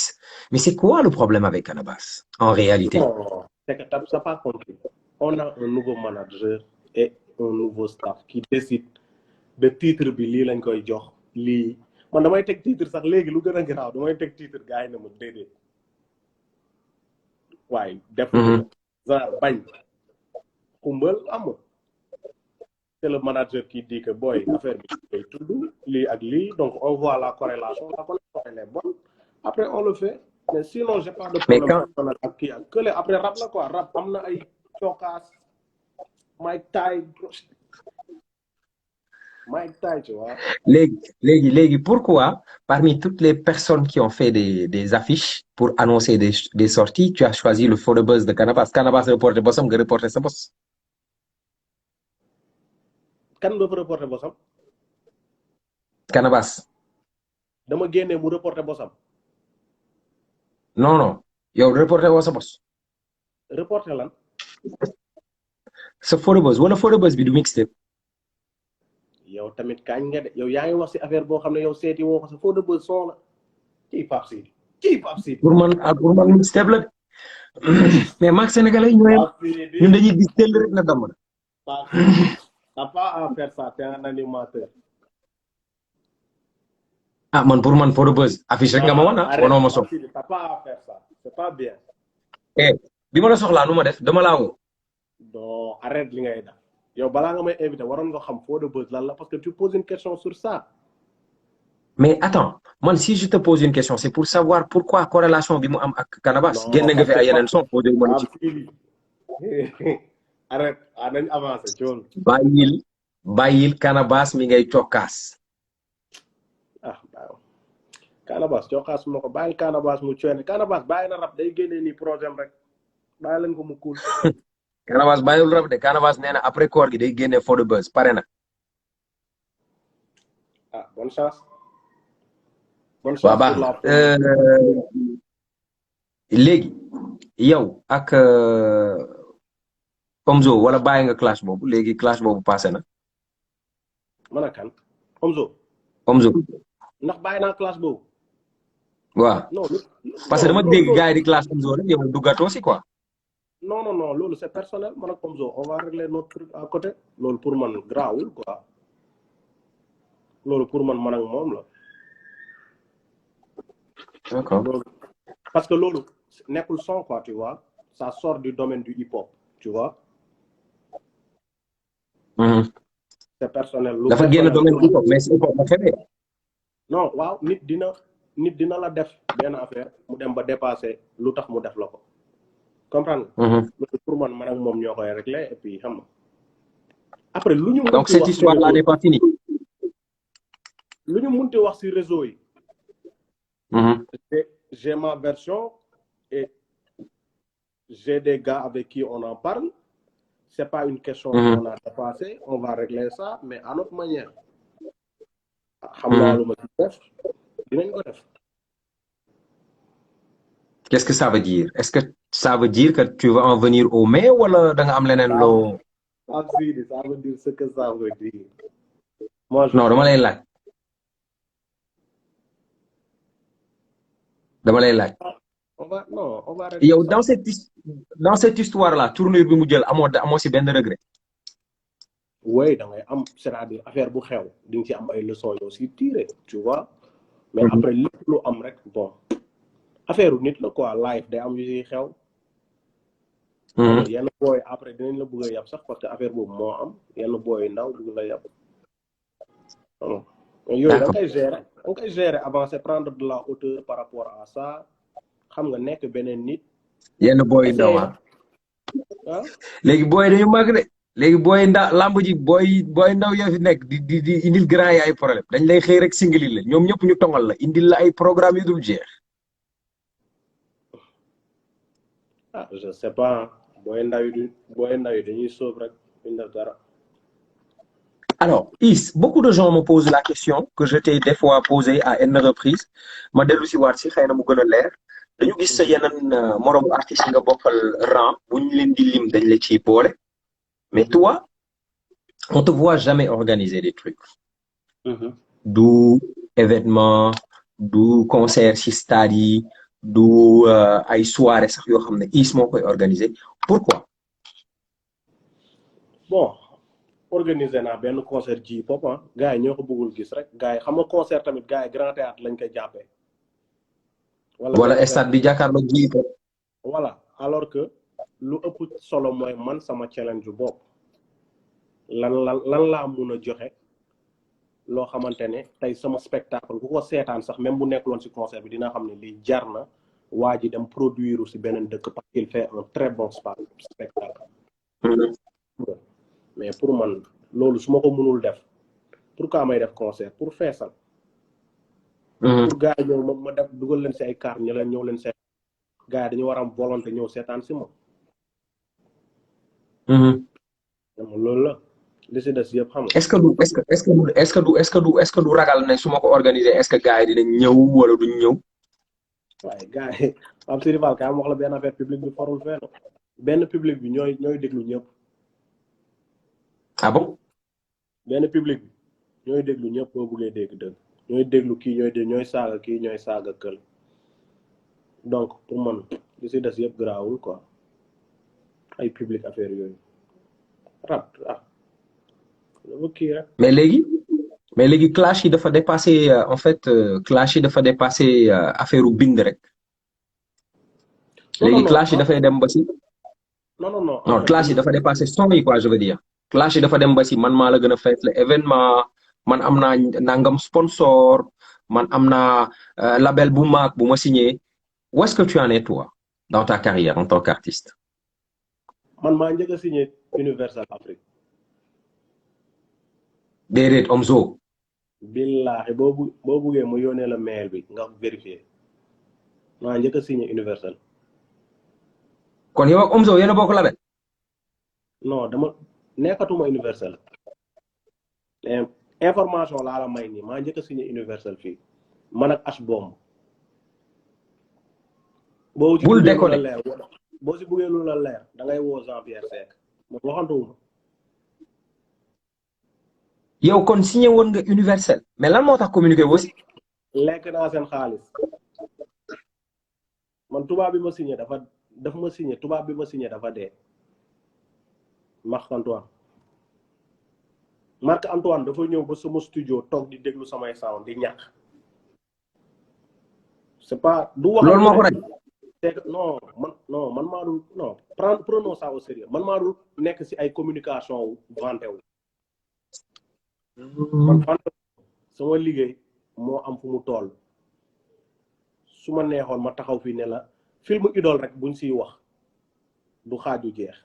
Mais c'est quoi le problème avec cannabis en réalité? Non, c'est que t'as pas compris. On a un nouveau manager et un nouveau staff qui décide de titre bi lii lañ koy jox lii man damay teg titre sax léegi lu gën a garaaw damay teg titre gars yi ne ma déedéet waaye defuñu Mhm, ko genre bañ xumbal amul c'est le manager qui dit que boy affaire bi koy tudd lii ak lii donc on voit la corrélation elle est bonne après on le fait mais sinon j'ai pas de mais problème quand personnel ak kii ak kële après rap la quoi rap am na ay cookaas Mike Ty tu vois. Légui, pourquoi, parmi toutes les personnes qui ont fait des affiches pour annoncer des sorties, tu as choisi le faux de buzz de Cannabis? Cannabis reporté bossam, nga reporté sa boss. Kan nga fa reporté bosam Cannabis. dama génnee mu reporté bosam Non, non. Yow reporté woo sa boss. reporté lan Sa faux de buzz, wala faux de buzz bi du mixtape. yow tamit kañ nga de yow yaa ngi wax si affaire boo xam ne yow seeti woo ko sa faux de buzz son la kii Pape Sidi Pour man mixtape la. Mais maak sénégalais ñooy ñun dañuy gis tel rek na dam. Pape Sidi t'as pas à faire ça t'es un animateur Ah man pour man faux de buzz affiche rek nga ma wan ah wanoo ma sopp. Pape Sidi t'as pas à faire ça c'est pas bien Eh bi ma la soxlaa nu ma def dama laa woo. non arrête li ngay def yow balaa nga may invité waroon nga xam faux de buzz lan la parce que tu poses une question sur ça. Mais attends, moi, si je te pose une question, c'est pour savoir pourquoi corrélation bi mu am ak cannabis. Non, Génn nga fi ay yeneen son posé wu ma la ci. arrête nañ avancé cool. Bàyyil cannabis mi ngay cokkaas. ah waaw Cannabis cokkaas moo ko bàyyil Cannabis mu cuene Cannabis bàyyi na rab day génnee nii projet rek bàyyi leen ko mu cool. Cannabis bàyyiwul rab de cannabis nee na après koor gi day génne faux de buzz pare na. ah bonne chance. bonne Waa chance baax pour la léegi yow ak Omzo wala bàyyi nga clash boobu léegi clash boobu passé na. mën a kan Omzo Omzo ndax bàyyi naa classe boobu. waaw non parce que dama dégg gars yi di clash Omzo rek yow duggatoo si quoi. non loolu c'est personnel man ak Omzo on va régler notre truc à côté loolu pour man grawul quoi loolu pour man ak moom la. D'accord. Parce que loolu nekkul son quoi tu vois ça sort du domaine du hip-hop tu vois. c'est personnel. lu dafa génn domaine hip-hop mais si hip-hop la febee. non waaw nit dina la def benn affaire mu dem ba dépasser lu tax mu def la ko comprendre nga. loolu pour man ak moom ñoo koy régler et puis xam nga après lu ñu. Donc cette histoire là n'est pas finie. lu ñu munti wax ci réseau yi. J'ai ma version et j'ai des gars avec qui on en parle. C'est pas une question qu'on a dépassé. On va régler ça, mais à notre manière. Qu'est-ce que ça veut dire? Est-ce que ça veut dire que tu vas en venir au mai ou da nga am leneen loo Pape Sidi, ça veut dire ce que ça veut dire. Moi, je non dama sais. lay laaj dama lay laaj Non, on va arrêter yow ça. dans cette histoire là tournure bi mu jël amoo si benn regret. Oui, da ngay am c'est-à-dire affaire bu xew di nga ci am ay leçons yoo si tiré tu vois mais après lépp lu am rek bon affaire u nit la quoi live day am yu siy xew. xam nga yenn booy après dinañ la bëgg a yab sax parce que affaire boobu moo am yenn booy ndaw bëgg la yab. xam nga yooyu da nga koy gérer da nga koy gérer avancer prendre de la hauteur par rapport à ça xam nga nekk beneen nit. yenn booy ndaw ah léegi booy dañu màgg de léegi booy lamb ji booy ndaw yoo fi nekk di indil grand yi ay problème dañ lay xëy rek singli la ñoom ñëpp ñu tongal la indil la ay programme yu dul jeex. je sais pas booy ndaw yi dañuy sóob rek duñ def dara. Alors, beaucoup de gens me posent la question que je t'ai des fois posée à une reprise. Ma dellu si waat si xëy na mu gën a leer dañu gis sa yeneen moromu artistes yi nga bokkal rang bu ñu leen di lim dañ la ciy boole mais toi on te voit jamais organiser des trucs. du événement du concert ci stade yi du ay soirée sax yoo xam ne Is moo koy organiser pourquoi. bon. organisé naa benn concert ji pop gars yi ñoo ko bëggul gis rek gars yi xam nga concert tamit gars yi grand théâtre lañ koy jàppee. wala stade bi jàkkaarloo ji pop. voilà alors que lu ëpp solo mooy man sama challenge yu bopp lan laa mun a joxe loo xamante ne tey sama spectacle ku ko seetaan sax même bu nekkuloon ci concert bi dina xam ne lii jar na waa ji dem produire ci beneen dëkk parce qu'il fait un très bon spectacle. mais pour man loolu su ma ko mënul def pourquoi may def concert pour feesal. pour gars yi ñëw ma def dugal leen ci ay carte ñu leen ñëw leen seet gars yi dañu war am volonté ñëw seetaan ci moom. loolu la li ci des yëpp xam nga. est-ce que du ragal ne su ma ko organiser est-ce que gars yi dinañ ñëw wala duñ ñëw. waaye gars yi am si rival kay am wax la benn affaire public bi farul fenn benn public bi ñooy déglu ñëpp. ah bon. benn public bi ñooy déglu ñëpp boo buggee dégg dëgg ñooy déglu kii ñooy saaga kii ñooy saaga kël donc pour man li si des yëpp garaawul quoi ay public affaire yooyu rap dafa kii rek. mais léegi clash yi dafa dépassé en fait clash yi dafa dépassé affaire u bind rek. léegi clash yi dafay dem ba si. non clash yi dafa dépassé son yi quoi je veux dire. clash yi dafa dem ba si man maa la gën a fees le événement man am naa nangam sponsor man am naa label bu mag bu ma signé où est-ce que tu en es toi dans ta carrière en tant qu'artiste. man maa njëkk a signé Universal Afrique. déedéet Omzo. billaahi boo buggee mu yónnee la mail bi nga vérifier maa njëkk a signé Universal. kon yow ak Omzo yéen a bokk label. non dama nekkatuma Universal information laa la may nii maa njëkk a signé Universal fii man ak H-Bomb. bul déconné boo si buggee lu la leer da ngay woo Jean-Pierre Seck moom waxantuwuma. yow kon signé woon nga Universal mais lan moo tax communiqué woo si. lekk naa seen xaalis man tubaab bi ma signé dafa ma signé tubaab bi ma signé dafa dee. Marc Antoine dafa ñëw ba sama studio toog di déglu samay sound di ñàkk. c'est pas du wax. loolu moo ko rek. man maa dul non prenons ça au sérieux man maa dul nekk ci ay communication wu vanté wu. man vanté sama liggéey moo am fu mu toll su ma neexoon ma taxaw fii ne la film idole rek buñ siy wax du xaaju jeex.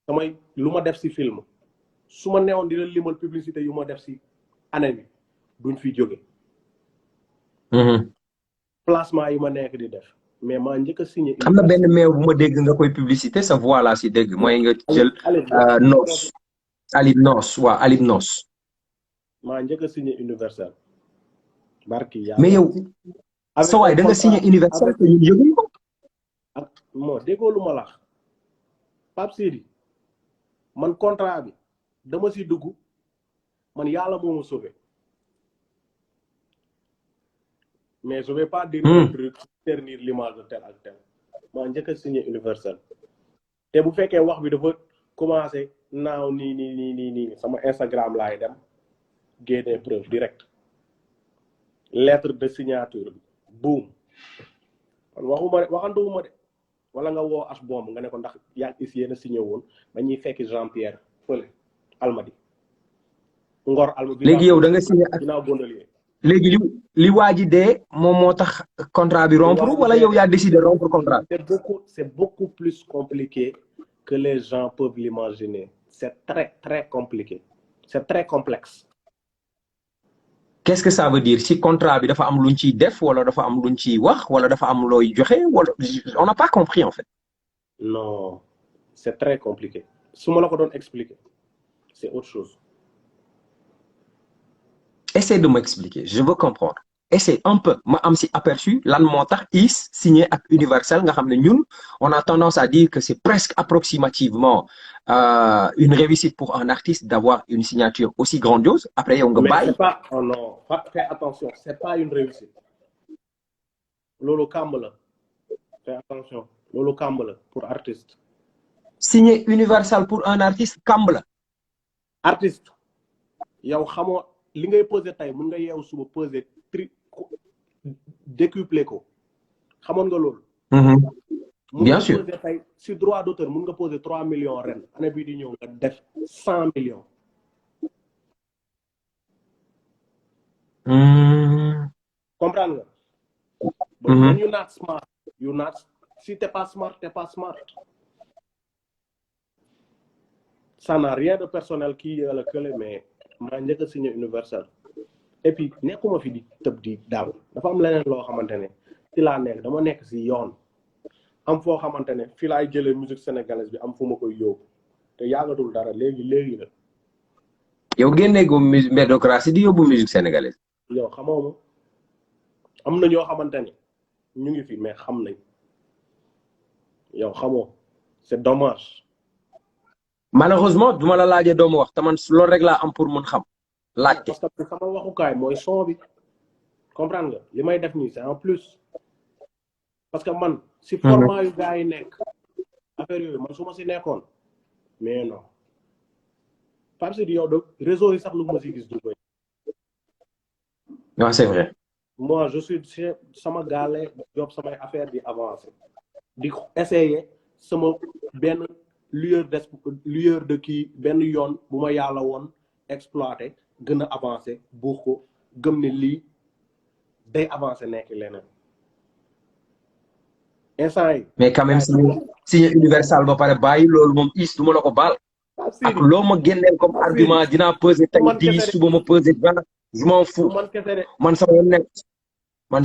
samay lu ma def ci film su ma neewoon dina limal publicité yu ma def ci année bi duñ fi jóge. placement yi ma nekk di def mais maa njëkk a signé. am na benn meew bu ma dégg nga koy publicité sa voix la si dégg mooy nga jël Nos Alib Nos waa Alib Nos. maa njëkk a signé Universal. barki yàlla mais yow sa waay da nga signé Universal te ñun yëguñu ko. ak moo déggoo lu ma lax Pape Sidi man contrat bi dama si dugg man yàlla moo ma sauvé mais je vais pas dire un truc ternir l'image de tel ak tel maa njëkk a signé Universel te bu fekkee wax bi dafa commencé naaw nii sama Instagram laay dem génnee preuve direct lettre de signature bi boum man waxantuwuma de wala nga woo as bomb nga ne ko ndax yaa is yéen a signé woon ba ñuy fekki Jean Pierre fële Almadi Ngor Almadi léegi yow da nga signé ak ginnaaw Gondolier léegi li waa ji dee moom moo tax contrat bi rompre wala yow yaa décidé rompre contrat. c'est beaucoup plus compliqué que les gens peuvent l'imaginer c'est très compliqué c'est très complexe. Qu'est-ce que ça veut dire si contrat bi dafa am luñ ciy def wala dafa am luñ ciy wax wala dafa am looy joxe wala on n'a pas compris en fait. Non c'est très compliqué su ma la ko doon expliquer c'est autre chose. Essaie de m'expliquer je veux comprendre essaie un peu ma am si aperçu lan moo tax IS signé ak Universel nga xam ne ñun on a tendance à dire que c'est presque approximativement une réussite pour un artiste d'avoir une signature aussi grandiose après yow nga bàyyi. Mais c'est pas oh non fais attention c'est pas une réussite loolu kàmb la fais attention loolu kàmb la pour artiste. Signer Universel pour un artiste kàmb la. Artiste yow xamoo li ngay poser tey mun nga yeewu suba poser décupler ko xamoon nga loolu. Bien sûr poser tey si droit d'auteur mun nga poser 3 millions ren année bii di ñëw nga def 100 millions. Comprendre nga. But you're not smart. You're not. Si t'es pas smart, t'es pas smart. Ça n'a rien de personnel qui le que mais maa njëkk a signé Universel. Et puis nekkuma fi di tëb di daal dafa am leneen loo xamante ne ci laa nekk dama nekk si yoon am foo xamante ne fii laay jëlee musique sénégalaise bi am fu ma koy yóbbu te yàggatul dara léegi la. yow génne go méritocratie di yóbbu musique sénégalaise. yow xamoo ma am na ñoo xamante ne ñu ngi fi mais xam nañ yow xamoo c'est dommage. malheureusement duma la laajee doomu wax te man loolu rek laa am pour mun xam. laajte parce que sama waxukaay mooy son bi comprendre nga li may def nii c'est en plus parce que man si format yu gars yi nekk affaire yooyu man su ma si nekkoon mais non parce que yow de réseau yi sax lu ma si gis du koy. waaw c'est vrai. moi je suis sama gaale job samay affaire di avancer di essayer sama benn lueur de kii benn yoon bu ma yàlla woon exploiter gën a avancer buux ko gëm ne lii day avancer nekk leneen instant yi. mais quand même signé Universal ba pare bàyyi loolu moom is du ma la ko baal. ak loo ma génneel comme argument dinaa peser tey 10 suba ma peser 20 je m'en fous man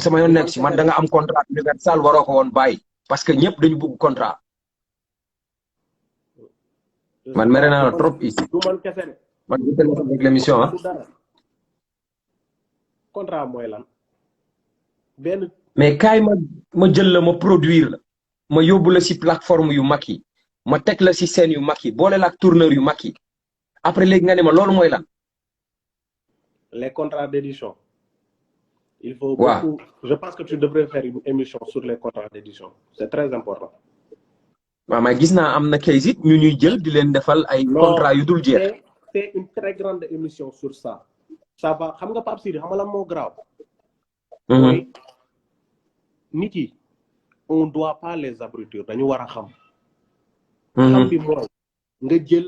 sama yoon nekk si man da nga am contrat Universal waroo ko woon bàyyi parce que ñëpp dañu bëgg contrat. man mere naa la trop is. du man kese de. man gisal ma avec l'émission ah. contrat mooy lan benn. mais kaay ma jël la ma produire la ma yóbbu la si plateforme yu mag yi ma teg la si scène yu mag yi boole la ak tourneur yu mag yi après léegi nga ne ma loolu mooy lan. les contrats d'édition. il faut beaucoup je pense que tu devrais faire une émission sur les contrats d'édition c'est très important. waaw mais gis naa am na kayit it ñu ñuy jël di leen defal ay contrat yu dul jeex. c'est une très grande émission sur ça. ça va xam nga Pape Sidi xam nga lan moo grave. mooy nit yi on doit pas les abrutir dañu war a xam. xam bi mooy nga jël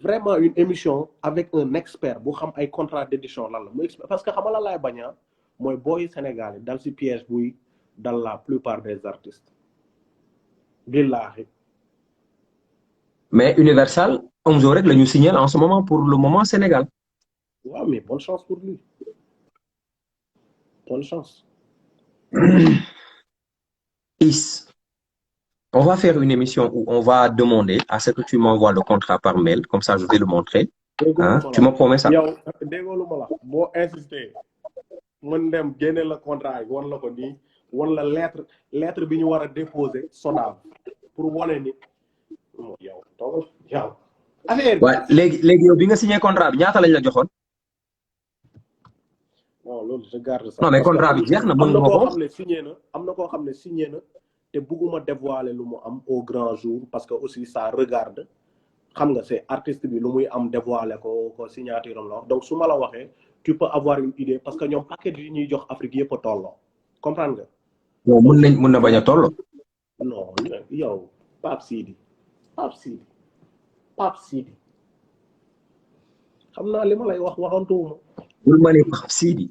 vraiment une émission avec un expert bu xam ay contrat d'édition lan la mu parce que xam nga lan laay bañaa mooy booy Sénégal dal ci piège buy dal la plupart des artistes. billahi. mais Universal Omzo rek la ñu signé en ce moment pour le moment Sénégal. waaw mais bonne chance pour lui bonne chance. Is, on va faire une émission où on va demander à ce que tu m'envoies le contrat par mail comme ça je vais le montrer. Hein? Tu me promets ça. yow déggoolu ma la boo insister mën dem génne la contrat yi wan la ko nii wan la lettre bi ñu war a déposer SODAV pour wane ni yow toogal yow affaire bi waaw léegi yow bi nga signé contrat bi ñaata lañ la joxoon. non loolu je garde ça non mais parce que contrat bi jeex na mën am nga na ma ko koo wax. xam ne signé na am na koo xam ne signé na te bugguma dévoiler lu mu am au grand jour parce que aussi ça regarde xam nga c'est artiste bi lu muy am dévoiler ko signature am la wax donc su ma la waxee tu peux avoir une idée parce que ñoom paquet yi ñuy jox Afrique yëpp a tolloo comprendre nga. yow mën na bañ a toll. non yow Pape Sidi xam naa li ma lay wax waxantuwuma. bul ma ne Pape Sidi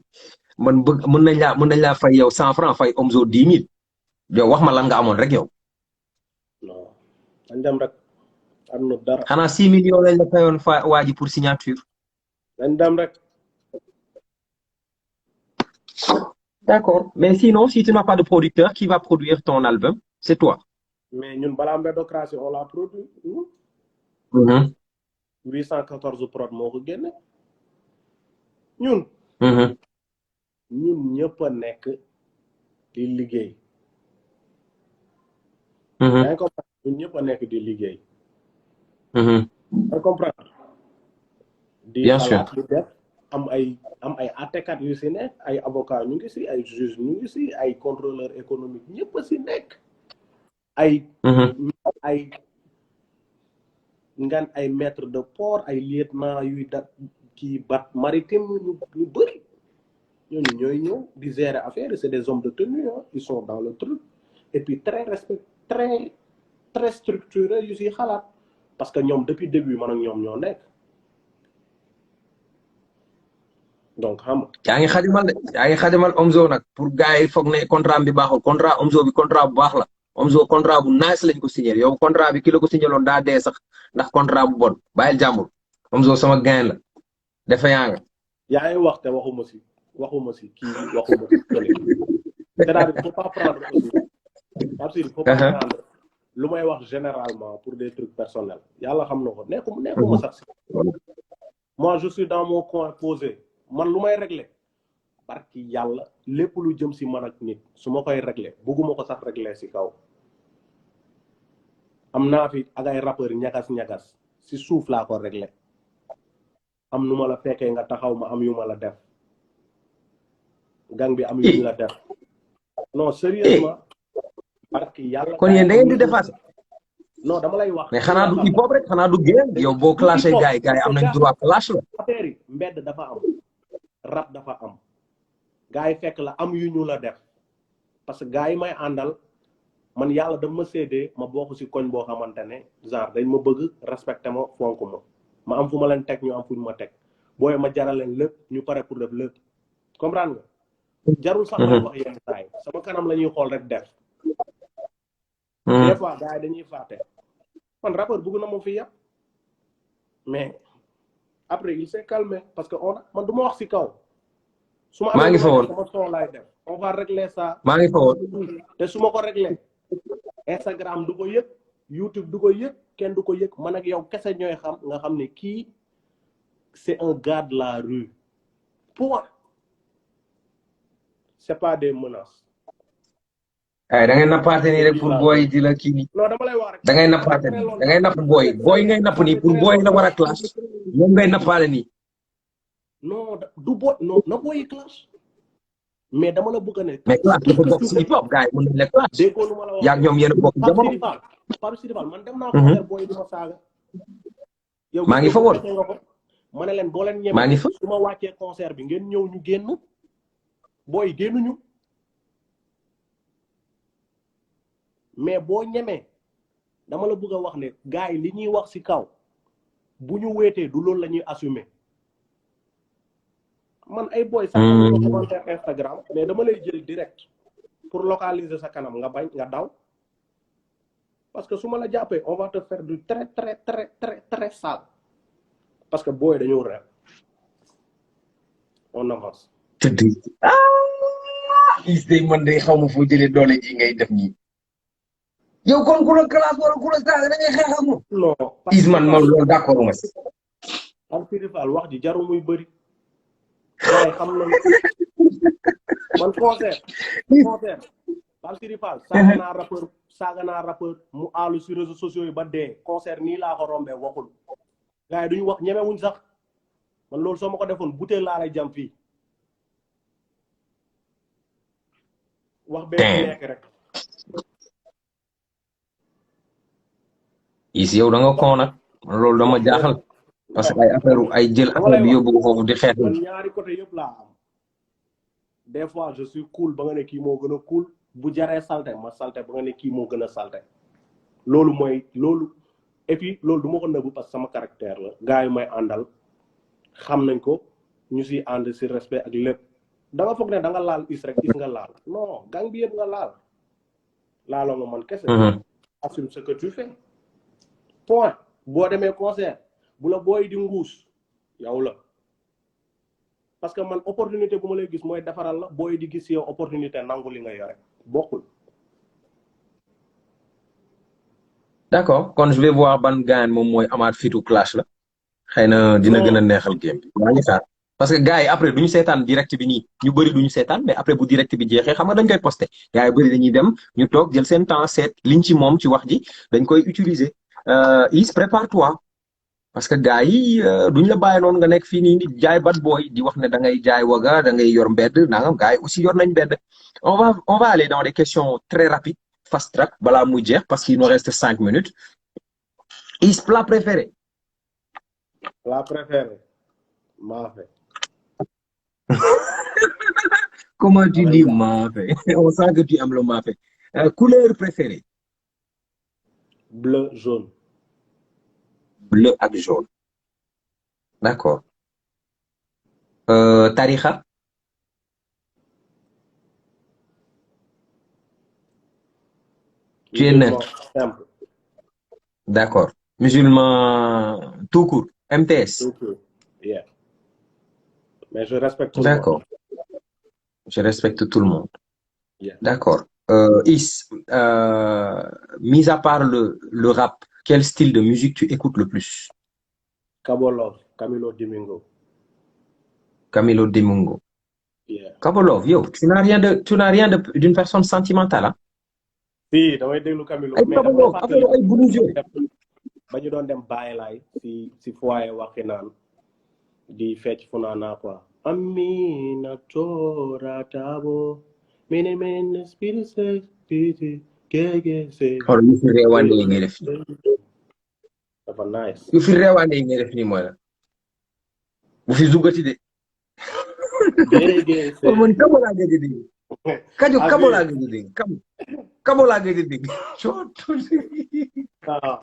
man bëgg mën nañ laa fay yow 100 francs fay Omzo 10 000 yow wax ma lan nga amoon rek yow. non dañ dem rek am na dara. xanaa 6 millions lañ la fayoon waa ji pour signature. dañ dem rek. D'accord. Mais sinon, si tu n'as pas de producteur qui va produire ton album, c'est toi. mais ñun balaa Mbédocratie on l'a produit. 814 prod moo ko génne. ñun ñëpp a nekk di liggéey. yaa ngi comprendre ñun ñëpp a nekk di liggéey. yaa ngi comprendre. di xalaat di def am ay àttekat yu si nekk ay avocat ñu ngi si ay juge ñu ngi si ay contrôleur économique ñëpp a si nekk. ay maître de port ay lieutenant yuy kii bat maritime ñu bëri ñooñu ñooy ñëw di gérer affaire c'est des hommes de tenue hein. Ils sont dans le truc et puis très structurés yu si xalaat parce que ñoom depuis début man ak ñoom ñoo nekk donc xam yaa ngi xadimal Omzo nag pour gars yi foog ne contrat bi baaxul contrat Omzo bi contrat bu baax la Omzo contrat bu nice lañ ko signé yow contrat bi ki la ko signé loon daa dee sax ndax contrat bu bon bàyyil jàmbur Omzo sama gain la defe yaa nga. yaa ngi wax te waxuma si kii waxuma si c'est-à-dire il faut pas prendre aussi parce que il faut pas prendre lu may wax généralement pour des trucs personnels yàlla xam na ko nekkuma sax si moi je suis dans mon coin posé man lu may régler parce que yàlla lépp lu jëm si man ak nit su ma koy régler bugguma ko sax régler si kaw am naa fi ak ay rappeurs ñagas si suuf laa ko régler am nu ma la fekkee nga taxaw ma am yu ma la def gang bi am yu ñu la def non sérieusement parce que yàlla kon yéen da ngeen di dépassé. non dama lay wax. mais xanaa du hip hop rek xanaa du génn yow boo clashé gars yi am nañ droit clash la. affaire yi mbedd dafa am rap dafa am gars yi fekk la am yu ñu la def parce que gars yi may àndal man yàlla dama ma séedee ma bokk si koñ boo xamante ne genre dañ ma bëgg respecté ma fonk ma am fu ma leen teg ñu am fu ñu ma teg booy ma jaral leen lépp ñu pare pour def lépp comprendre nga. jarul sax may wax yenn saa yi sama kanam la ñuy xool rek def. des fois gars yi dañuy fàtte man rappeur bëgg na ma fi yàpp mais après il s'est calmé parce que man du ma wax si kaw. su ma maa ngi fa woon sama son laay def on va régler ça. maa ngi fa woon te su ma ko régler Instagram du ko yëg YouTube du ko yëg kenn du ko yëg man ak yow kese ñooy xam nga xam ne kii c'est un gars de la rue point c'est pas des menaces. ay da ngay nappaate nii rek pour booy di la kii nii. non dama lay wax rek. da ngay nappaate nii da ngay napp booy ngay napp nii pour booy la war a clash moom ngay nappaale nii. non du booy non na booy clash mais dama la bëgg a ne. mais clash dafa bokk si hip hop gars yi mën nañ la clash. déggoo lu ma la wax yaa ngi ñoom yéen a bokk jamono. Pape Sidi Fall man dem naa ko booy di ma saaga. yow maa ngi fa woon ma ne leen boo leen ñeme. maa ngi fa su ma wàccee concert bi ngeen ñëw ñu génn booy génnuñu. mais boo ñemee dama la bëgg a wax ne gars yi li ñuy wax ci kaw bu ñu wéetee du loolu la ñuy assumer man ay boy sax ko commentaire Instagram mais dama lay jël direct pour localiser sa kanam nga bañ nga daw parce que su ma la jàppee on va te faire du très sale parce que booy dañoo rew on avance. tëdd is day man day xaw ma foo jëlee doole ji ngay def nii. yow kon ku la classe wala ku la saaga da ngay xeex ak moom. non Isman moom loolu d'accord ma si. Pape Sidi Fall wax ji jaru muy bëri. waaye xam nañu man concert Pape Sidi Fall saaga naa rappeur mu aalu si réseaux sociaux yi ba dee concert nii laa ko rombee waxul gars yi duñu wax ñemewuñ sax man loolu soo ma ko defoon butéel laa lay jam fii wax benn nekk rek. Is yow da nga kon nag loolu dama jaaxal parce que ay affaire ay jël affaire bi yóbbu ko foofu di xeex. man ñaari côté yëpp laa am des fois je suis cool ba nga ne kii moo gën a cool bu jaree salte ma salte ba nga ne kii moo gën a salte loolu mooy loolu et puis loolu du ma ko nëbbu parce que sama caractère la gars yi may àndal xam nañ ko ñu si ànd si respect ak lépp da nga foog ne da nga laal is rek is nga laal non gang bi yëpp nga laal laaloo nga man kese. assume ce que tu fais point boo demee concert bu la booy di nguus yow la parce que man opportunité bu ma lay gis mooy defaral la booy di gis yow opportunité nangu li nga yore bokkul. D'accord kon je vais voir ban gaan moom mooy amaat fitu clash la xëy na dina gën a neexal game bi maa ngi xaar parce que gars yi après duñu seetaan direct bi nii ñu bëri duñu seetaan mais après bu direct bi jeexee xam nga dañ koy posté gars yi bëri dañuy dem ñu toog jël seen temps seet liñ ci moom ci wax ji dañ koy utiliser Is prépare-toi parce que gars yi duñ la bàyyi noonu nga nekk fii nii jaay bad boy di wax ne da ngay jaay waga da ngay yor mbedd nangam gars yi aussi yor nañ mbedd on va aller dans des questions très rapides fast track balaa muy jeex parce qu'il nous reste 5 minutes Is plat préféré. Plat préféré maafe. Comment tu dis maafe? On sent que tu aimes le maafe. Couleur préférée. Bleu jaune. Bleu ak jaune. D'accord. Tarixa. Tu es neutre. Simple. D'accord. Musulman tout court. MTS. Tout court. Yeah. Mais je respecte tout le D'accord. monde. Je respecte tout le monde. Yeah. D'accord. Is, mis à part le rap, quel style de musique tu écoutes le plus? Cabo Love, Camilo Domingo. Camilo Domingo. Yeah. Cabo Love, yo, tu n'as rien d'une personne sentimentale, hein? Si, damay déglu Camilo. Ay Cabo Love, affaire ay Bouloudio. ba ñu doon dem bàyyi laay si foyer waxi naan di fecc fu naanaa quoi. Amina tora tabo. Mene spirit say piti gege say. Xool yu fi reewande yi ngay def nii. Dafa nice. Yu fi reewande yi ngay def nii mooy la. Bu fi zugati de. Gege say. Man Cabo laa gëj a dégg. Cabo laa gëj a dégg. Cabo laa gëj a dégg. Ah.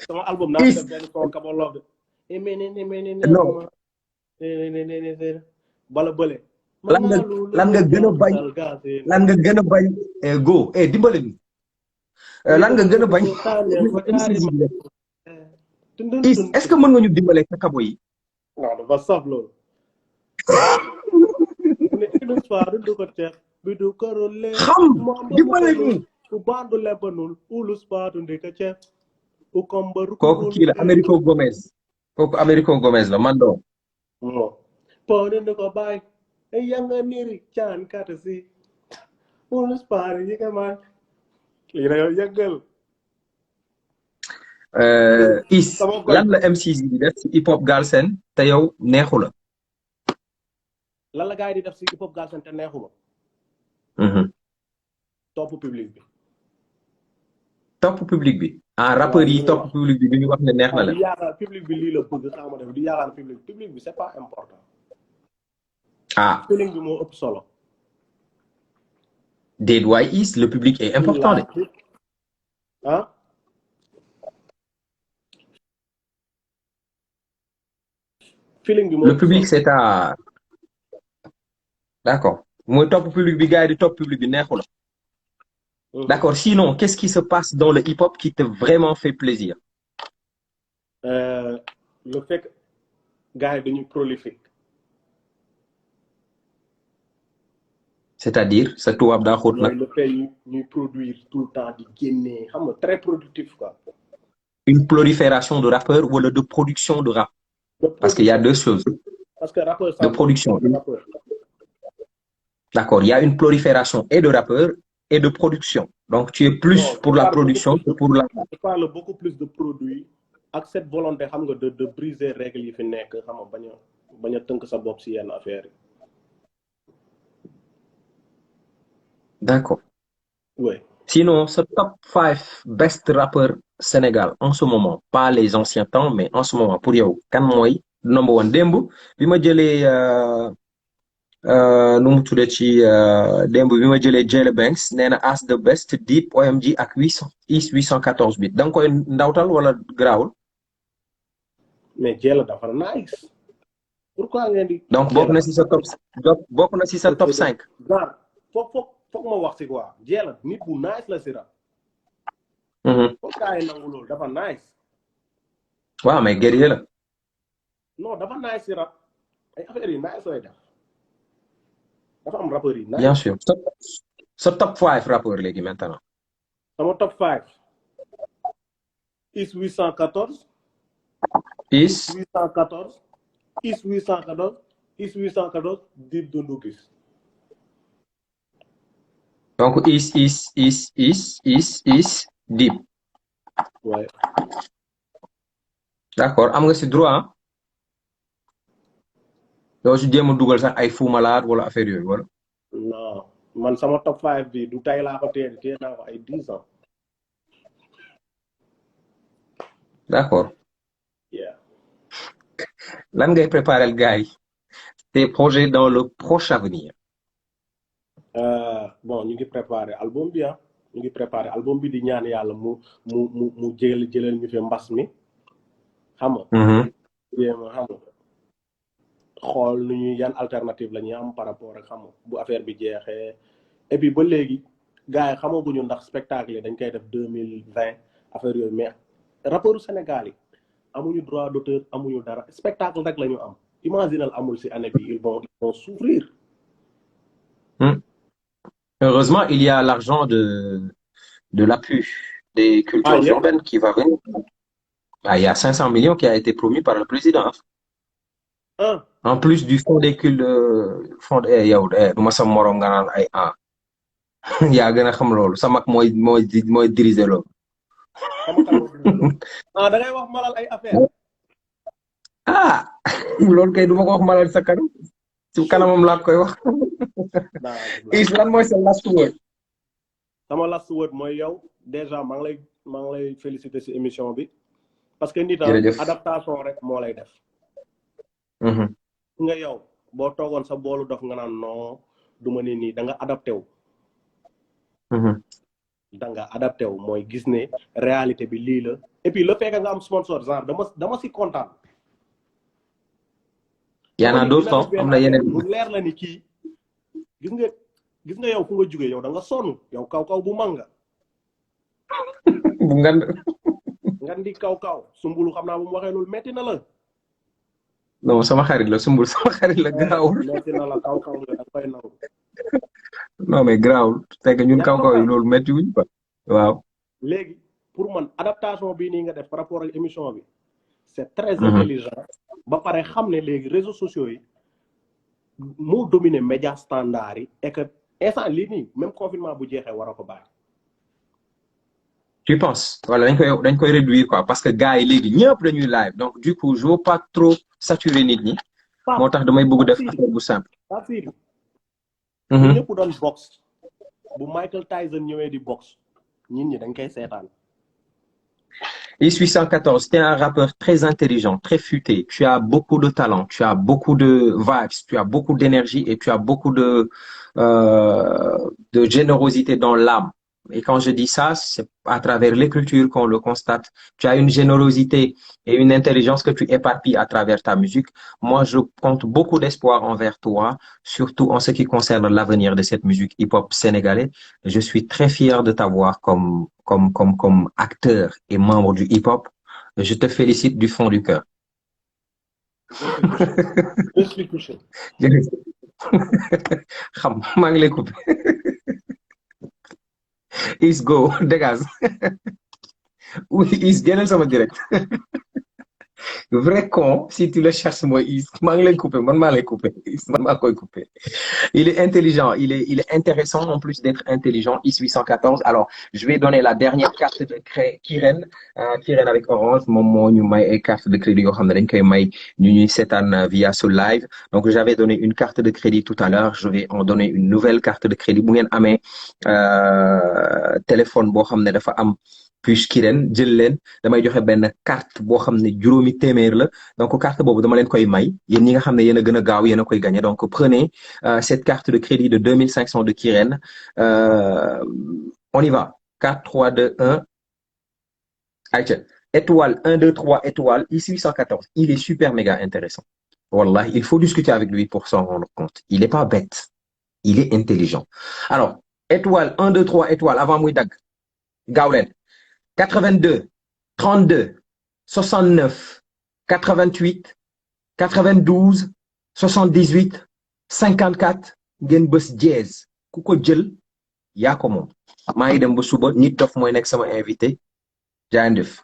Sama album naa def benn son Cabo Love de. Non. Bala bële. lan nga gën a bañ lan nga gën a bañ go dimbale ni lan nga gën a bañ est-ce que mën nga ñu dimbale sa kabo yi non dafa saf loolu xam dimbale ñu kooku kii la Americo Gomez la man doom Yanga niri chan kata si ulus pare yi nga man li rew yegal Is lan la M6 di def ci hip hop Galsen te yow neexu la lan la gaay di def ci hip hop Galsen te neexu ma top public bi rappeur yi top public bi ñu wax ne neex na la yaaka public bi li la bëgg xama def di yaaka public bi c'est pas important feeling bi moo ëpp solo. Déet waay Is le public est important de. Ah. Feeling bi moo le public c'est à. D'accord mooy top public bi gars yi di top public bi neexu la. D'accord sinon qu'est-ce qui se passe dans le hip-hop qui te vraiment fait plaisir? Le fait que gars yi dañuy prolifique. C'est-à-dire sa tubaab daa xóot nag. Le fait ñuy produire tout le temps di génne xam nga très productif quoi. Une prolifération de rappeurs wala de production de rap. Parce qu'il y a deux choses. Parce que rappeur de production. D'accord, il y a une prolifération et de rappeurs et de production. Donc tu es plus pour la production que pour la. Je parle beaucoup plus de produits ak cette volonté xam nga de briser règles yi fi nekk xam nga bañ a tënk sa bopp si yenn affaire yi. D'accord. oui. Sinon, ce top 5 best rappeurs Sénégal en ce moment, pas les anciens temps, mais en ce moment, pour yow, kan mooy number one démb bi ma jëlee nu mu tuddee ci démb bi ma jëlee Jelle Banks nee na as the best Deep OMG ak 814 bit da nga koy ndawtal wala garaawul. mais Jelle dafa nice. pourquoi ngeen di. donc bokk na si sa top 5. genre foog ma wax si quoi Jelle nit bu nice la si rap. foog gaa yi nangu loolu dafa nice. waaw mais guerrier la. non dafa nice si rap ay affaire yi nice lay def. dafa am rappeurs yi nice. bien sûr sa top 5 rappeurs léegi maintenant. sama top 5. Is 814. Is 814. Is 814. Is 814 Dip Doundou Guiss. donc is Dip. ouais. d'accord am nga si droit yow si jéem a dugal sax ay Fou Malade wala affaire yooyu wala. non man sama top 5 bi du tay laa ko téye naa ko ay 10 ans. d'accord. yeah. lan ngay préparer gars yi tes projets dans le proche avenir. bon ñu ngi préparer album bi ñu ngi préparer album bi di ñaan yàlla mu jëlal ñu fi mbas mi xam nga. jéem a xam nga xool nu ñuy yan alternative la ñuy am par rapport ak xam nga bu affaire bi jeexee et puis ba léegi gars yi xamaguñu ndax spectacle yi dañ koy def 2020 affaire yooyu mais rapportu Sénégal yi amuñu droit d'auteur amuñu dara spectacle rek la ñu am imaginal amul si année bi ils vont souffrir. Heureusement, il y a l'argent de l'appui des cultures urbaines qui va venir. Il y a 500 millions qui a été promis par le président. En plus du fonds des cultes, duma sa morom nga naan ay yaa gën a xam loolu sa mag mooy diriger loolu. da ngay wax malal ay affaire. loolu kay duma ko wax malal sa kanam. ci kanamam laa koy wax. Is lan mooy sa last word. sama last word mooy yow déjà maa ngi lay féliciter ci émission bi parce que nit adaptation rek moo lay def. nga yow boo toogoon sa boolu dof nga naan non du ma ne nii da nga adapté wu. da nga adapté wu mooy gis ne réalité bi lii la et puis le fait que nga am sponsor genre dama ci kontaan. yaa naa d'autres am na yeneen. mu leer la ni kii gis nga yow fu nga jógee yow da nga sonn yow kaw bu mag nga. bu ngan di kaw sumbulu xam naa bu mu waxee loolu metti na la. non sama xarit la sumbul sama xarit la garaawul. metti na la kaw nga da fay nangu. non mais garaawul fekk ñun kaw yi loolu metti wuñ quoi. waaw. léegi pour man adaptation bii nii nga def par rapport ak émission bi. c'est très intelligent. ba pare xam ne léegi réseaux sociaux yi moo dominer média standard yi et que instant lii nii même confinement bu jeexee war a ko bàyyi. tu penses voilà dañ koy réduire quoi parce que gars yi léegi ñëpp dañuy live donc du coup je veux pas trop saturer nit ñi. moo tax damay bëgg def affaire bu simple. ñëpp doon box bu Michael Tyson ñëwee di box nit ñi dañ koy seetaan. Is 814, tu es un rappeur très intelligent, très futé. Tu as beaucoup de talent, tu as beaucoup de vibes, tu as beaucoup d'énergie et tu as beaucoup de générosité dans l'âme. Et quand je dis ça, c'est à travers l'écriture qu'on le constate. Tu as une générosité et une intelligence que tu éparpilles à travers ta musique. Moi, je compte beaucoup d'espoir envers toi, surtout en ce qui concerne l'avenir de cette musique hip-hop sénégalaise. Je suis très fier de t'avoir comme acteur et membre du hip-hop. Je te félicite du fond du cœur. Je suis touché. maa ngi lay coupé. Is go dégage. oui Is génneel sama direct. vrai con si tu le cherches mooy Is maa ngi lay coupé man maa lay coupé Is man maa koy coupé. Il est intelligent, il est intéressant en plus d'être intelligent. IS 814. Alors, je vais donner la dernière carte de Kiren. Kiren avec Orange, moom ñu may ay carte de crédit yoo xam ne dañ koy may ñu ñuy seetaan via ce live. Donc, j'avais donné une carte de crédit tout à l'heure. Je vais en donner une nouvelle carte de crédit. Bu ngeen amee téléphone boo xam ne dafa am puce Kiren jël leen damay joxe benn carte boo xam ne juróomi téeméer la donc carte boobu dama leen koy may yéen ñi nga xam ne yéen a gën a gaaw yéen a koy gagné donc prenez cette carte de crédit de 2500 de Kiren. On y va. 4, 3, 2, 1. Aïcha. Étoile 1, 2, 3, étoile. Ici 814. Il est super méga intéressant. Wallah, il faut discuter avec lui pour s'en rendre compte. Il n'est pas bête. Il est intelligent. Alors, étoile 1, 2, 3, étoile. Avant Mouidag. Gaulen. 82, 32, 69, 88, 92, 78, 54 ngeen bës dièse ku ko jël yaa ko moom maa ngi dem ba suba nit dof mooy nekk sama invité jaay ndef